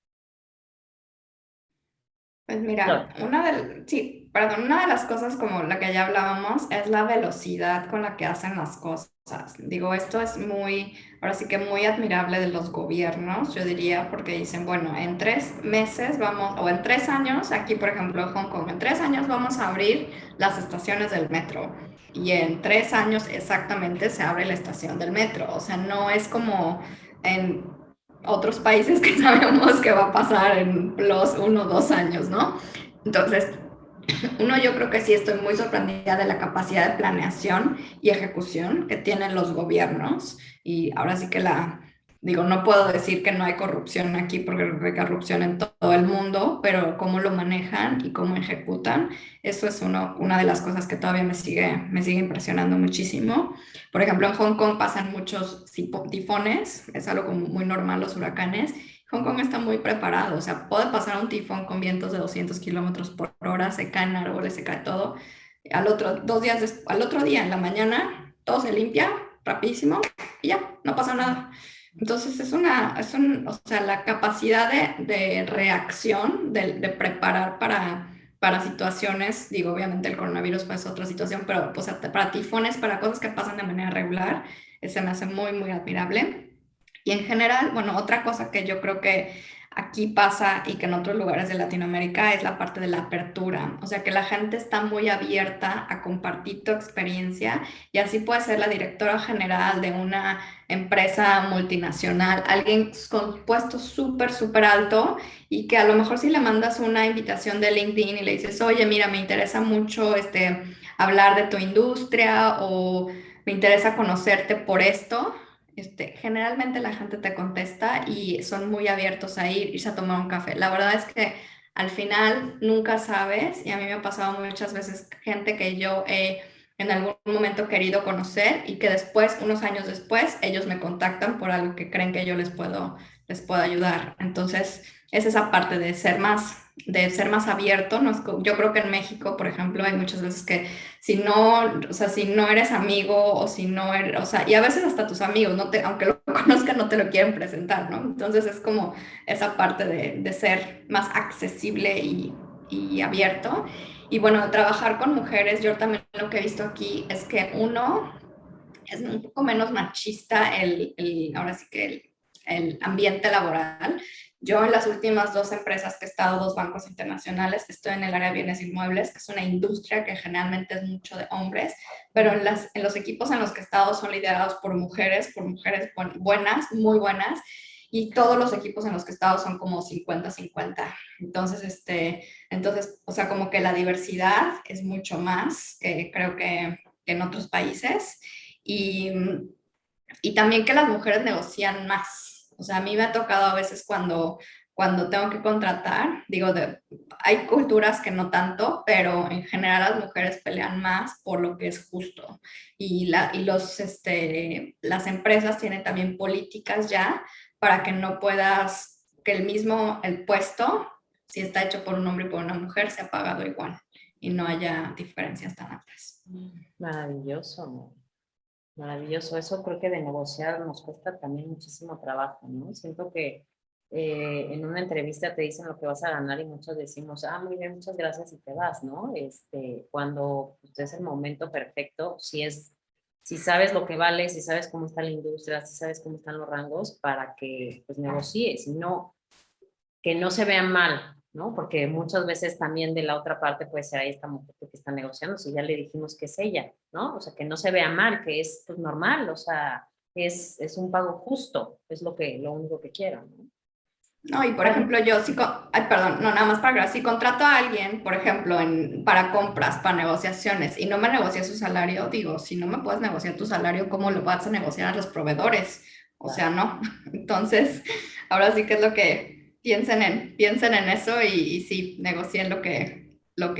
Pues mira, Flor. sí, perdón, una de las cosas como la que ya hablábamos es la velocidad con la que hacen las cosas. Digo, esto es muy, ahora sí que muy admirable de los gobiernos, yo diría, porque dicen, bueno, en 3 meses vamos, o en 3 años, aquí por ejemplo en Hong Kong, en 3 años vamos a abrir las estaciones del metro. Y en 3 años exactamente se abre la estación del metro. O sea, no es como en otros países que sabemos que va a pasar en los 1 o 2 años, ¿no? Entonces, yo creo que sí estoy muy sorprendida de la capacidad de planeación y ejecución que tienen los gobiernos. Y ahora sí que digo, no puedo decir que no hay corrupción aquí porque hay corrupción en todo el mundo, pero cómo lo manejan y cómo ejecutan, eso es una de las cosas que todavía me sigue impresionando muchísimo. Por ejemplo, en Hong Kong pasan muchos tifones, es algo como muy normal los huracanes. Hong Kong está muy preparado, o sea, puede pasar un tifón con vientos de 200 kilómetros por hora, se caen árboles, se cae todo. Al otro día en la mañana, todo se limpia rapidísimo y ya, no pasa nada. Entonces o sea, la capacidad de reacción, de preparar para situaciones, digo, obviamente el coronavirus fue otra situación, pero pues, para tifones, para cosas que pasan de manera regular, se me hace muy, muy admirable. Y en general, bueno, otra cosa que yo creo que aquí pasa y que en otros lugares de Latinoamérica es la parte de la apertura, o sea, que la gente está muy abierta a compartir tu experiencia y así puede ser la directora general de una empresa multinacional, alguien con puesto súper, súper alto y que a lo mejor si le mandas una invitación de LinkedIn y le dices, oye, mira, me interesa mucho hablar de tu industria o me interesa conocerte por esto. Generalmente la gente te contesta y son muy abiertos a irse a tomar un café. La verdad es que al final nunca sabes, y a mí me ha pasado muchas veces gente que yo he en algún momento querido conocer y que después, unos años después, ellos me contactan por algo que creen que yo les puedo ayudar. Entonces, es esa parte de ser más abierto. No es, yo creo que en México, por ejemplo, hay muchas veces que si no, o sea, si no eres amigo o si no eres, o sea, y a veces hasta tus amigos, aunque lo conozcan, no te lo quieren presentar, ¿no? Entonces es como esa parte de ser más accesible y abierto. Y bueno, trabajar con mujeres, yo también lo que he visto aquí es que uno es un poco menos machista ahora sí que el ambiente laboral. Yo en las últimas 2 empresas que he estado, 2 bancos internacionales, estoy en el área de bienes inmuebles, que es una industria que generalmente es mucho de hombres, pero en los equipos en los que he estado son liderados por mujeres buenas, muy buenas, y todos los equipos en los que he estado son como 50-50. Entonces, o sea, como que la diversidad es mucho más que creo que en otros países. Y, y también que las mujeres negocian más. O sea, a mí me ha tocado a veces cuando tengo que contratar, digo, hay culturas que no tanto, pero en general las mujeres pelean más por lo que es justo. Las empresas tienen también políticas ya para que no puedas, que el puesto, si está hecho por un hombre y por una mujer, sea pagado igual y no haya diferencias tan altas. Maravilloso, maravilloso. Eso creo que de negociar nos cuesta también muchísimo trabajo, ¿no? Siento que en una entrevista te dicen lo que vas a ganar y muchos decimos, muy bien, muchas gracias y te vas, ¿no? Cuando pues, es el momento perfecto, si sabes lo que vale, si sabes cómo está la industria, si sabes cómo están los rangos, para que pues negocies, y no, que no se vean mal, ¿no? Porque muchas veces también de la otra parte puede ser ahí esta mujer que está negociando, si ya le dijimos que es ella, ¿no? O sea, que no se vea mal, que es pues, normal, o sea, es un pago justo, es lo único que quiero, ¿no? No, y por ejemplo, yo sí, perdón, no, nada más para agregar, si contrato a alguien, por ejemplo, para compras, para negociaciones, y no me negocia su salario, digo, si no me puedes negociar tu salario, ¿cómo lo vas a negociar a los proveedores? O sea, no. Entonces, ahora sí que es lo que piensen en eso y sí, negocien lo que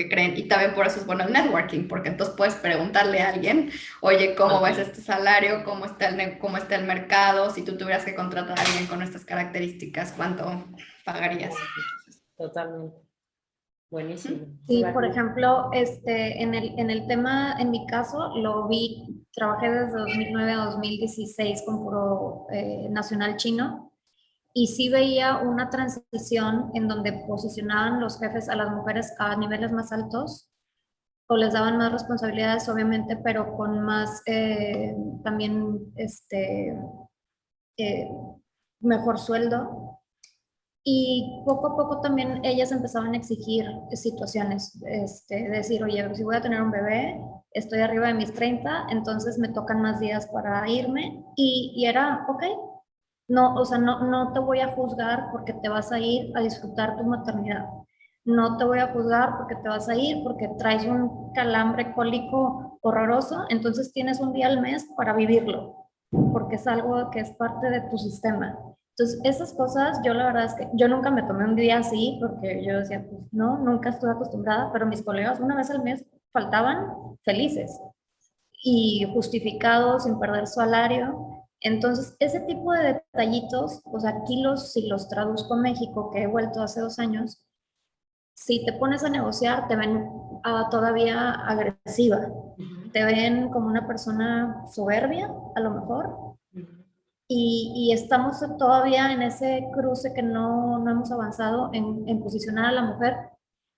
creen. Y también por eso es bueno el networking, porque entonces puedes preguntarle a alguien, oye, ¿cómo ves este salario? ¿Cómo está el mercado? Si tú tuvieras que contratar a alguien con estas características, ¿cuánto pagarías? Totalmente. Buenísimo. Sí, por ejemplo, en el tema, en mi caso, trabajé desde 2009 a 2016 con puro nacional chino. Y sí veía una transición en donde posicionaban los jefes a las mujeres a niveles más altos o les daban más responsabilidades, obviamente, pero con más también eh, mejor sueldo. Y poco a poco también ellas empezaban a exigir situaciones, decir, oye, si voy a tener un bebé, estoy arriba de mis 30, entonces me tocan más días para irme. Y era, ok, no, o sea, no te voy a juzgar porque te vas a ir a disfrutar tu maternidad. No te voy a juzgar porque te vas a ir porque traes un calambre cólico horroroso, entonces tienes un día al mes para vivirlo, porque es algo que es parte de tu sistema. Entonces, esas cosas, yo la verdad es que yo nunca me tomé un día así, porque yo decía, pues no, nunca estuve acostumbrada, pero mis colegas una vez al mes faltaban felices y justificados sin perder su salario. Entonces, ese tipo de detallitos, pues aquí si los traduzco a México, que he vuelto hace 2 años, si te pones a negociar, te ven todavía agresiva, te ven como una persona soberbia, a lo mejor, y estamos todavía en ese cruce que no hemos avanzado en posicionar a la mujer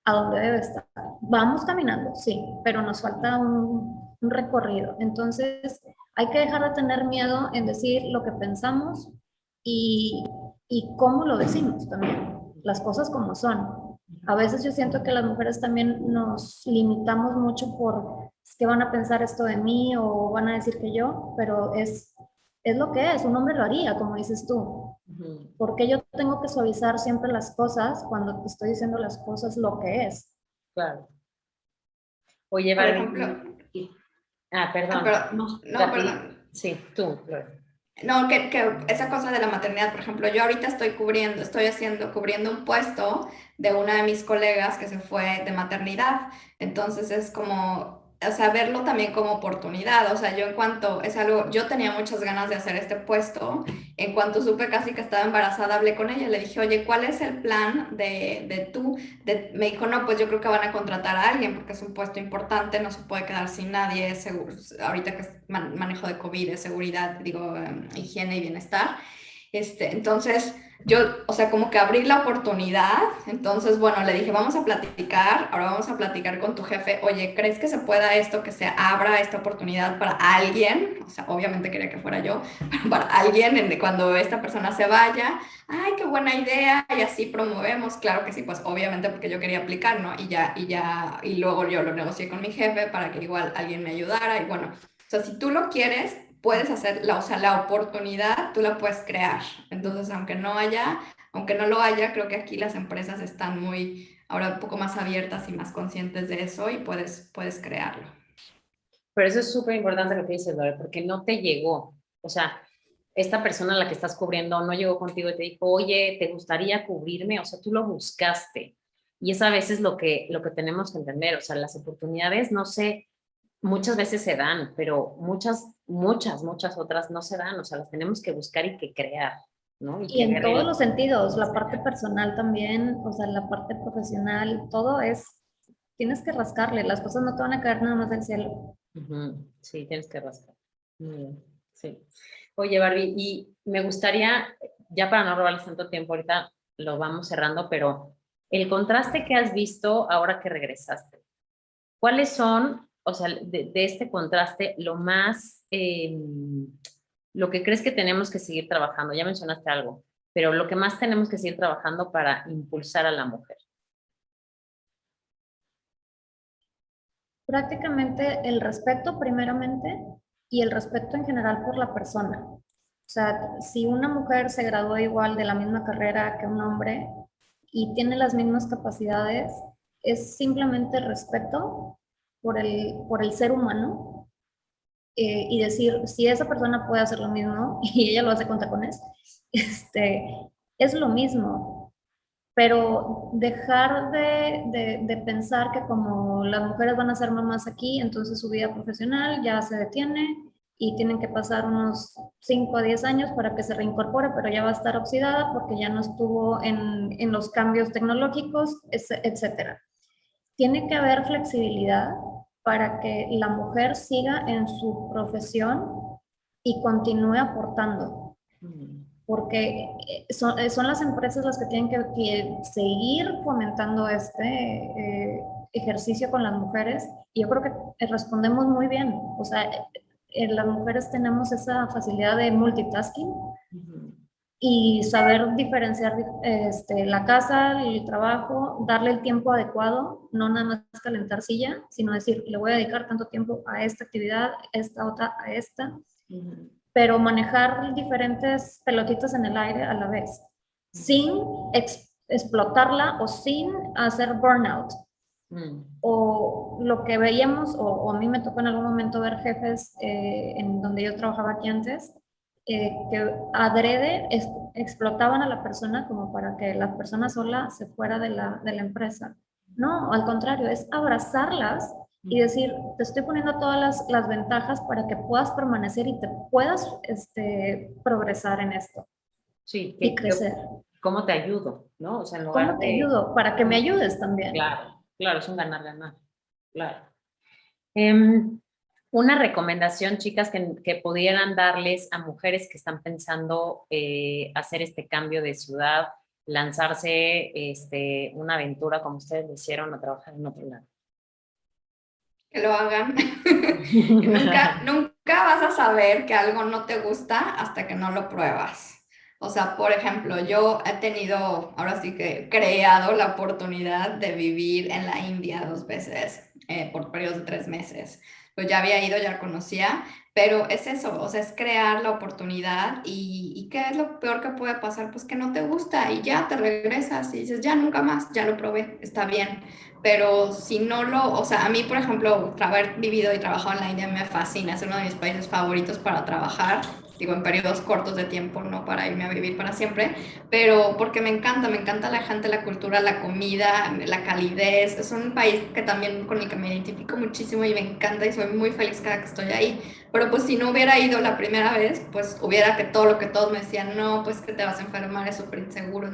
a donde debe estar. Vamos caminando, sí, pero nos falta un recorrido. Entonces, hay que dejar de tener miedo en decir lo que pensamos y, y cómo lo decimos también, las cosas como son. A veces yo siento que las mujeres también nos limitamos mucho por qué van a pensar esto de mí o van a decir que yo, pero es lo que es, un hombre lo haría, como dices tú. ¿Por qué yo tengo que suavizar siempre las cosas cuando te estoy diciendo las cosas lo que es? Claro. Oye, por Barbie. ejemplo, Perdón. perdón. Sí, tú. No, que esa cosa de la maternidad, por ejemplo, yo ahorita estoy cubriendo un puesto de una de mis colegas que se fue de maternidad. Entonces es como, o sea, verlo también como oportunidad. O sea, yo en cuanto, es algo, yo tenía muchas ganas de hacer este puesto. En cuanto supe casi que estaba embarazada, hablé con ella, le dije, oye, ¿cuál es el plan de tú? Me dijo, no, pues yo creo que van a contratar a alguien porque es un puesto importante, no se puede quedar sin nadie, es seguro, ahorita que es manejo de COVID, es seguridad, digo, higiene y bienestar. Entonces, yo, o sea, como que abrí la oportunidad. Entonces, bueno, le dije, vamos a platicar, ahora vamos a platicar con tu jefe. Oye, ¿crees que se pueda esto, que se abra esta oportunidad para alguien? O sea, obviamente quería que fuera yo, pero para alguien, cuando esta persona se vaya. Ay, qué buena idea, y así promovemos. Claro que sí, pues obviamente porque yo quería aplicar, ¿no? Y luego yo lo negocié con mi jefe para que igual alguien me ayudara. Y bueno, o sea, si tú lo quieres, puedes hacer, o sea, la oportunidad tú la puedes crear. Entonces, aunque no lo haya, creo que aquí las empresas están ahora un poco más abiertas y más conscientes de eso y puedes crearlo. Pero eso es súper importante lo que dices, Lore, porque no te llegó. O sea, esta persona a la que estás cubriendo no llegó contigo y te dijo, oye, ¿te gustaría cubrirme? O sea, tú lo buscaste. Y es a veces lo que tenemos que entender. O sea, las oportunidades, no sé, muchas veces se dan, pero muchas otras no se dan. O sea, las tenemos que buscar y que crear, ¿no? Y en todos los sentidos, la parte enseñar. personal también, o sea, la parte profesional, todo tienes que rascarle, las cosas no te van a caer nada más del cielo. Sí, tienes que rascar. Muy bien, sí. Oye, Barbie, y me gustaría, ya para no robarles tanto tiempo, ahorita lo vamos cerrando, pero el contraste que has visto ahora que regresaste, ¿cuáles son, o sea, de este contraste, lo que crees que tenemos que seguir trabajando? Ya mencionaste algo, pero lo que más tenemos que seguir trabajando para impulsar a la mujer. Prácticamente el respeto primeramente y el respeto en general por la persona. O sea, si una mujer se graduó igual de la misma carrera que un hombre y tiene las mismas capacidades, es simplemente respeto por el ser humano, y decir, si esa persona puede hacer lo mismo y ella lo hace con tacones, es lo mismo. Pero dejar de pensar que como las mujeres van a ser mamás aquí, entonces su vida profesional ya se detiene y tienen que pasar unos 5 a 10 años para que se reincorpore, pero ya va a estar oxidada porque ya no estuvo en los cambios tecnológicos, etcétera. Tiene que haber flexibilidad para que la mujer siga en su profesión y continúe aportando, porque son las empresas las que tienen que seguir fomentando ejercicio con las mujeres, y yo creo que respondemos muy bien. O sea, las mujeres tenemos esa facilidad de multitasking y saber diferenciar la casa, el trabajo, darle el tiempo adecuado, no nada más calentar silla, sino decir, le voy a dedicar tanto tiempo a esta actividad, esta otra a esta, pero manejar diferentes pelotitas en el aire a la vez, sin explotarla o sin hacer burnout. O lo que veíamos, o a mí me tocó en algún momento ver jefes en donde yo trabajaba aquí antes, que adrede explotaban a la persona como para que la persona sola se fuera de la empresa. No, al contrario, es abrazarlas y decir, te estoy poniendo todas las ventajas para que puedas permanecer y te puedas progresar en esto. Sí, y crecer. ¿Cómo te ayudo? ¿No? O sea, en lugar ¿Cómo te ayudo? Para que me ayudes también. Claro, claro, es un ganar-ganar. Claro. Una recomendación, chicas, que pudieran darles a mujeres que están pensando hacer este cambio de ciudad, lanzarse una aventura como ustedes lo hicieron o trabajar en otro lado. Que lo hagan. Nunca vas a saber que algo no te gusta hasta que no lo pruebas. O sea, por ejemplo, yo he tenido, ahora sí que he creado la oportunidad de vivir en la India 2 veces, por periodos de 3 meses. Pues ya había ido, ya conocía, pero es eso, o sea, es crear la oportunidad y ¿qué es lo peor que puede pasar? Pues que no te gusta y ya te regresas y dices, ya nunca más, ya lo probé, está bien. Pero si no o sea, a mí, por ejemplo, haber vivido y trabajado en la India me fascina, es uno de mis países favoritos para trabajar. digo, en periodos cortos de tiempo, no para irme a vivir para siempre, pero porque me encanta la gente, la cultura, la comida, la calidez. Es un país que también con el que me identifico muchísimo y me encanta y soy muy feliz cada que estoy ahí. Pero pues si no hubiera ido la primera vez, pues hubiera que todo lo que todos me decían, no, pues que te vas a enfermar, es súper inseguro.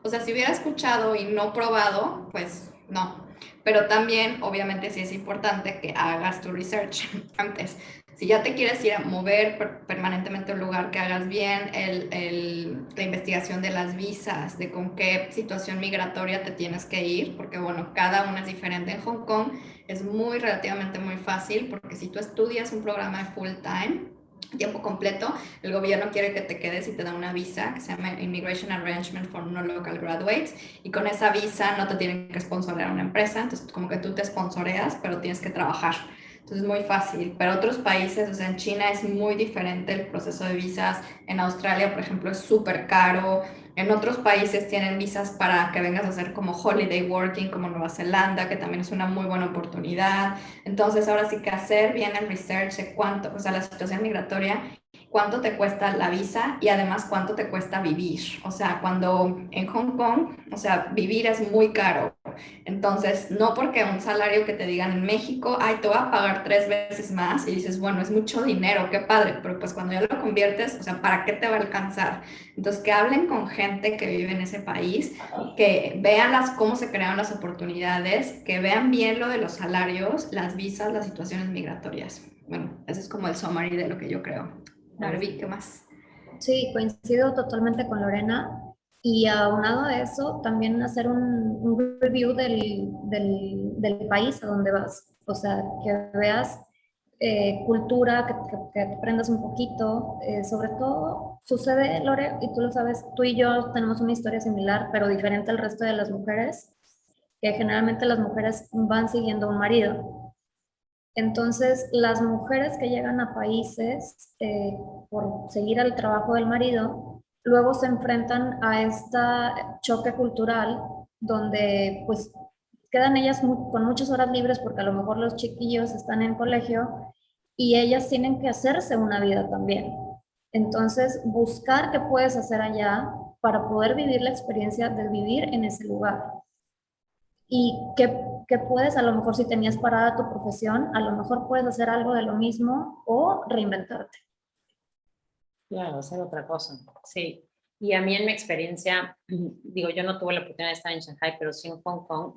O sea, si hubiera escuchado y no probado, pues no. Pero también, obviamente, sí es importante que hagas tu research antes. Si ya te quieres ir a mover permanentemente a un lugar, que hagas bien la investigación de las visas, de con qué situación migratoria te tienes que ir, porque bueno, cada una es diferente. En Hong Kong es relativamente muy fácil, porque si tú estudias un programa de full time, tiempo completo, el gobierno quiere que te quedes y te da una visa que se llama Immigration Arrangement for Non-Local Graduates, y con esa visa no te tienen que sponsorear una empresa, entonces como que tú te sponsoreas, pero tienes que trabajar. Entonces es muy fácil. Para otros países, o sea, en China es muy diferente el proceso de visas. En Australia, por ejemplo, es súper caro. En otros países tienen visas para que vengas a hacer como holiday working, como Nueva Zelanda, que también es una muy buena oportunidad. Entonces, ahora sí que hacer bien el research de cuánto, o sea, la situación migratoria, cuánto te cuesta la visa y además cuánto te cuesta vivir. O sea, cuando en Hong Kong, o sea, vivir es muy caro. Entonces, no porque un salario que te digan en México, ay, te voy a pagar 3 veces más, y dices, bueno, es mucho dinero, qué padre, pero pues cuando ya lo conviertes, o sea, ¿para qué te va a alcanzar? Entonces, que hablen con gente que vive en ese país, que vean cómo se crean las oportunidades, que vean bien lo de los salarios, las visas, las situaciones migratorias. Bueno, ese es como el summary de lo que yo creo. Barbie, ¿qué más? Sí, coincido totalmente con Lorena. Y aunado a eso, también hacer un review del país a donde vas. O sea, que veas cultura, que aprendas un poquito. Sobre todo, sucede, Lore, y tú lo sabes, tú y yo tenemos una historia similar, pero diferente al resto de las mujeres, que generalmente las mujeres van siguiendo a un marido. Entonces, las mujeres que llegan a países por seguir al trabajo del marido, luego se enfrentan a este choque cultural donde pues quedan ellas con muchas horas libres porque a lo mejor los chiquillos están en colegio y ellas tienen que hacerse una vida también. Entonces, buscar qué puedes hacer allá para poder vivir la experiencia de vivir en ese lugar y que puedes, a lo mejor si tenías parada tu profesión, a lo mejor puedes hacer algo de lo mismo o reinventarte. Claro, hacer otra cosa, sí. Y a mí en mi experiencia, digo, yo no tuve la oportunidad de estar en Shanghai, pero sí en Hong Kong,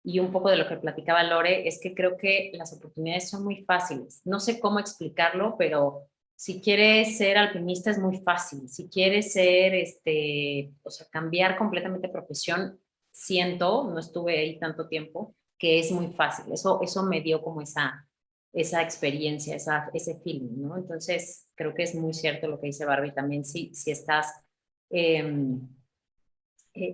y un poco de lo que platicaba Lore, es que creo que las oportunidades son muy fáciles. No sé cómo explicarlo, pero si quieres ser alpinista es muy fácil. Si quieres ser, o sea, cambiar completamente de profesión, siento, no estuve ahí tanto tiempo, que es muy fácil. Eso me dio como esa experiencia, ese feeling, ¿no? Entonces, creo que es muy cierto lo que dice Barbie también, si estás, eh,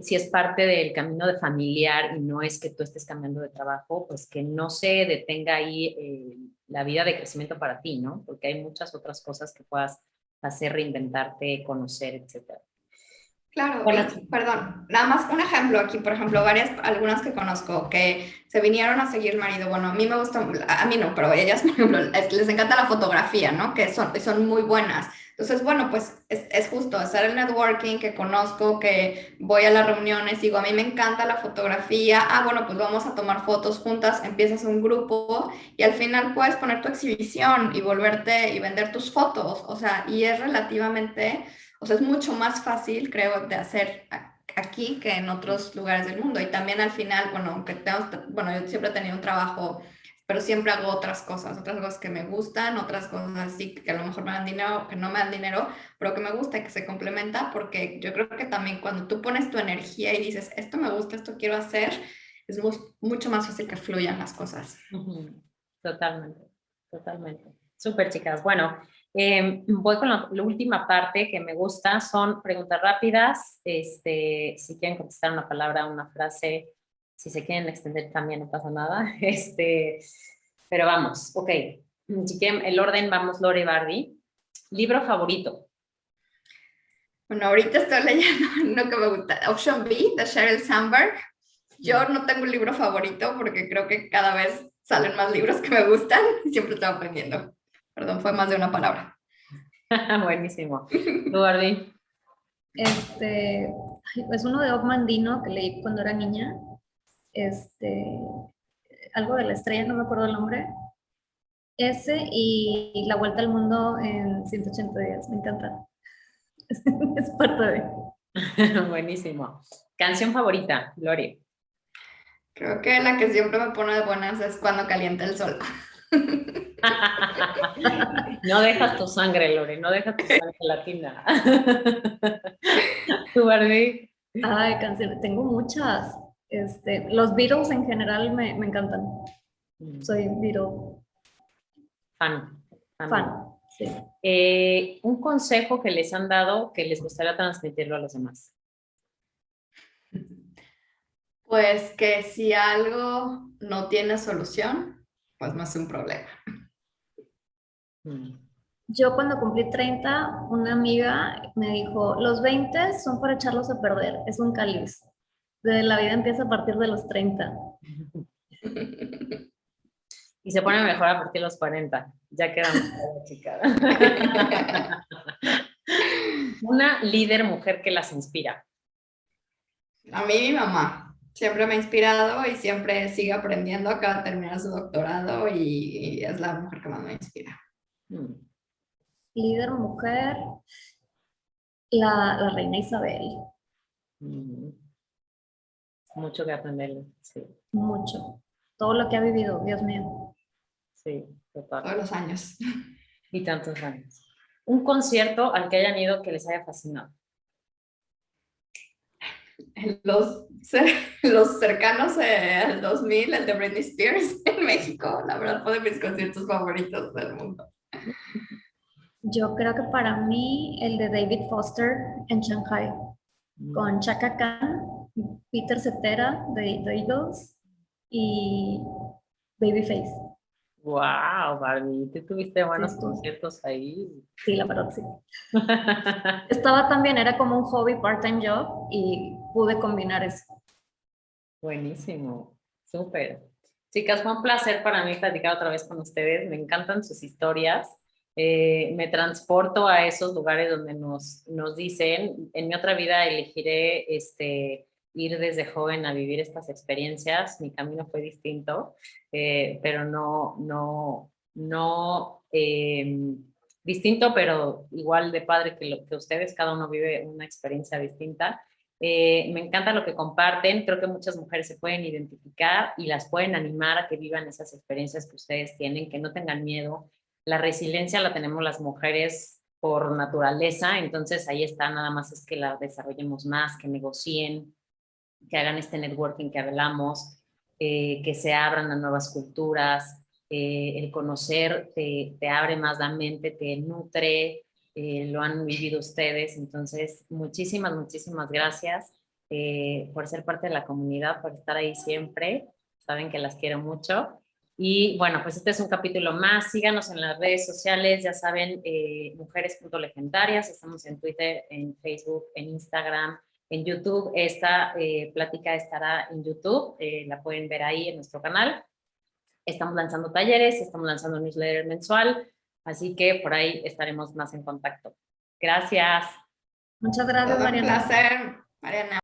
si es parte del camino de familiar y no es que tú estés cambiando de trabajo, pues que no se detenga ahí la vida de crecimiento para ti, ¿no? Porque hay muchas otras cosas que puedas hacer, reinventarte, conocer, etcétera. Claro, Bueno, y perdón, nada más un ejemplo aquí, por ejemplo, algunas que conozco que se vinieron a seguir marido, bueno, a mí me gusta, a mí no, pero a ellas, por ejemplo, les encanta la fotografía, ¿no? Que son muy buenas. Entonces, bueno, pues es justo hacer el networking, que conozco, que voy a las reuniones, digo, a mí me encanta la fotografía, bueno, pues vamos a tomar fotos juntas, empiezas un grupo y al final puedes poner tu exhibición y volverte y vender tus fotos, o sea, y es relativamente... O sea, es mucho más fácil, creo, de hacer aquí que en otros lugares del mundo. Y también al final, bueno, yo siempre he tenido un trabajo, pero siempre hago otras cosas que me gustan, otras cosas así que a lo mejor me dan dinero, que no me dan dinero, pero que me gusta y que se complementa, porque yo creo que también cuando tú pones tu energía y dices, esto me gusta, esto quiero hacer, es mucho más fácil que fluyan las cosas. Totalmente, totalmente. Súper, chicas. Bueno, voy con la última parte que me gusta, son preguntas rápidas. Si quieren contestar una palabra, una frase, si se quieren extender también no pasa nada. Pero vamos, ok. Si quieren el orden, vamos Lore y Barbie. Libro favorito. Bueno, ahorita estoy leyendo uno que me gusta, Option B, de Sheryl Sandberg. Yo no tengo un libro favorito porque creo que cada vez salen más libros que me gustan y siempre estoy aprendiendo. Perdón, fue más de una palabra. Buenísimo. ¿Tú, Barbie? Es uno de Ogmandino que leí cuando era niña. Algo de la estrella, no me acuerdo el nombre. Ese y La Vuelta al Mundo en 180 días, me encanta. Es parte de... Buenísimo. ¿Canción favorita, Lore? Creo que la que siempre me pone de buenas es Cuando calienta el sol. No dejas tu sangre, Lore, no dejas tu sangre latina. ¿Tú, Barbie? Ay, canciones, tengo muchas. Los Beatles en general me encantan. Soy Beatle Fan. fan, sí. Un consejo que les han dado que les gustaría transmitirlo a los demás. Pues que si algo no tiene solución, pues no es un problema. Yo cuando cumplí 30, una amiga me dijo, los 20 son para echarlos a perder, es un cáliz. La vida empieza a partir de los 30. Y se pone mejor a partir de los 40, ya que éramos chicas. Una líder mujer que las inspira. A mí mi mamá siempre me ha inspirado y siempre sigue aprendiendo. Acaba de terminar su doctorado y es la mujer que más me inspira. Líder mujer, la reina Isabel. Mucho que aprenderle, sí. Mucho. Todo lo que ha vivido, Dios mío. Sí, total. Todos los años. Y tantos años. Un concierto al que hayan ido que les haya fascinado. Los cercanos al 2000, el de Britney Spears en México, la verdad fue de mis conciertos favoritos del mundo. Yo creo que para mí el de David Foster en Shanghai, con Chaka Khan, Peter Cetera de The Eagles y Babyface. Wow, Barbie, ¿tú tuviste buenos conciertos ahí? Sí, la verdad, sí. Estaba también, era como un hobby, part-time job, y pude combinar eso. Buenísimo, súper. Chicas, fue un placer para mí platicar otra vez con ustedes. Me encantan sus historias. Me transporto a esos lugares donde nos dicen, en mi otra vida elegiré ir desde joven a vivir estas experiencias. Mi camino fue distinto, pero no distinto, pero igual de padre que lo que ustedes. Cada uno vive una experiencia distinta. Me encanta lo que comparten. Creo que muchas mujeres se pueden identificar y las pueden animar a que vivan esas experiencias que ustedes tienen, que no tengan miedo. La resiliencia la tenemos las mujeres por naturaleza, entonces ahí está, nada más es que la desarrollemos más, que negocien, que hagan este networking que hablamos, que se abran a nuevas culturas. El conocer te abre más la mente, te nutre. Lo han vivido ustedes, entonces muchísimas gracias por ser parte de la comunidad, por estar ahí siempre. Saben que las quiero mucho. Y bueno, pues este es un capítulo más. Síganos en las redes sociales, ya saben, mujeres.legendarias. Estamos en Twitter, en Facebook, en Instagram, en YouTube. Esta plática estará en YouTube, la pueden ver ahí en nuestro canal. Estamos lanzando talleres, estamos lanzando un newsletter mensual, así que por ahí estaremos más en contacto. Gracias. Muchas gracias, Mariana. Un placer, Mariana.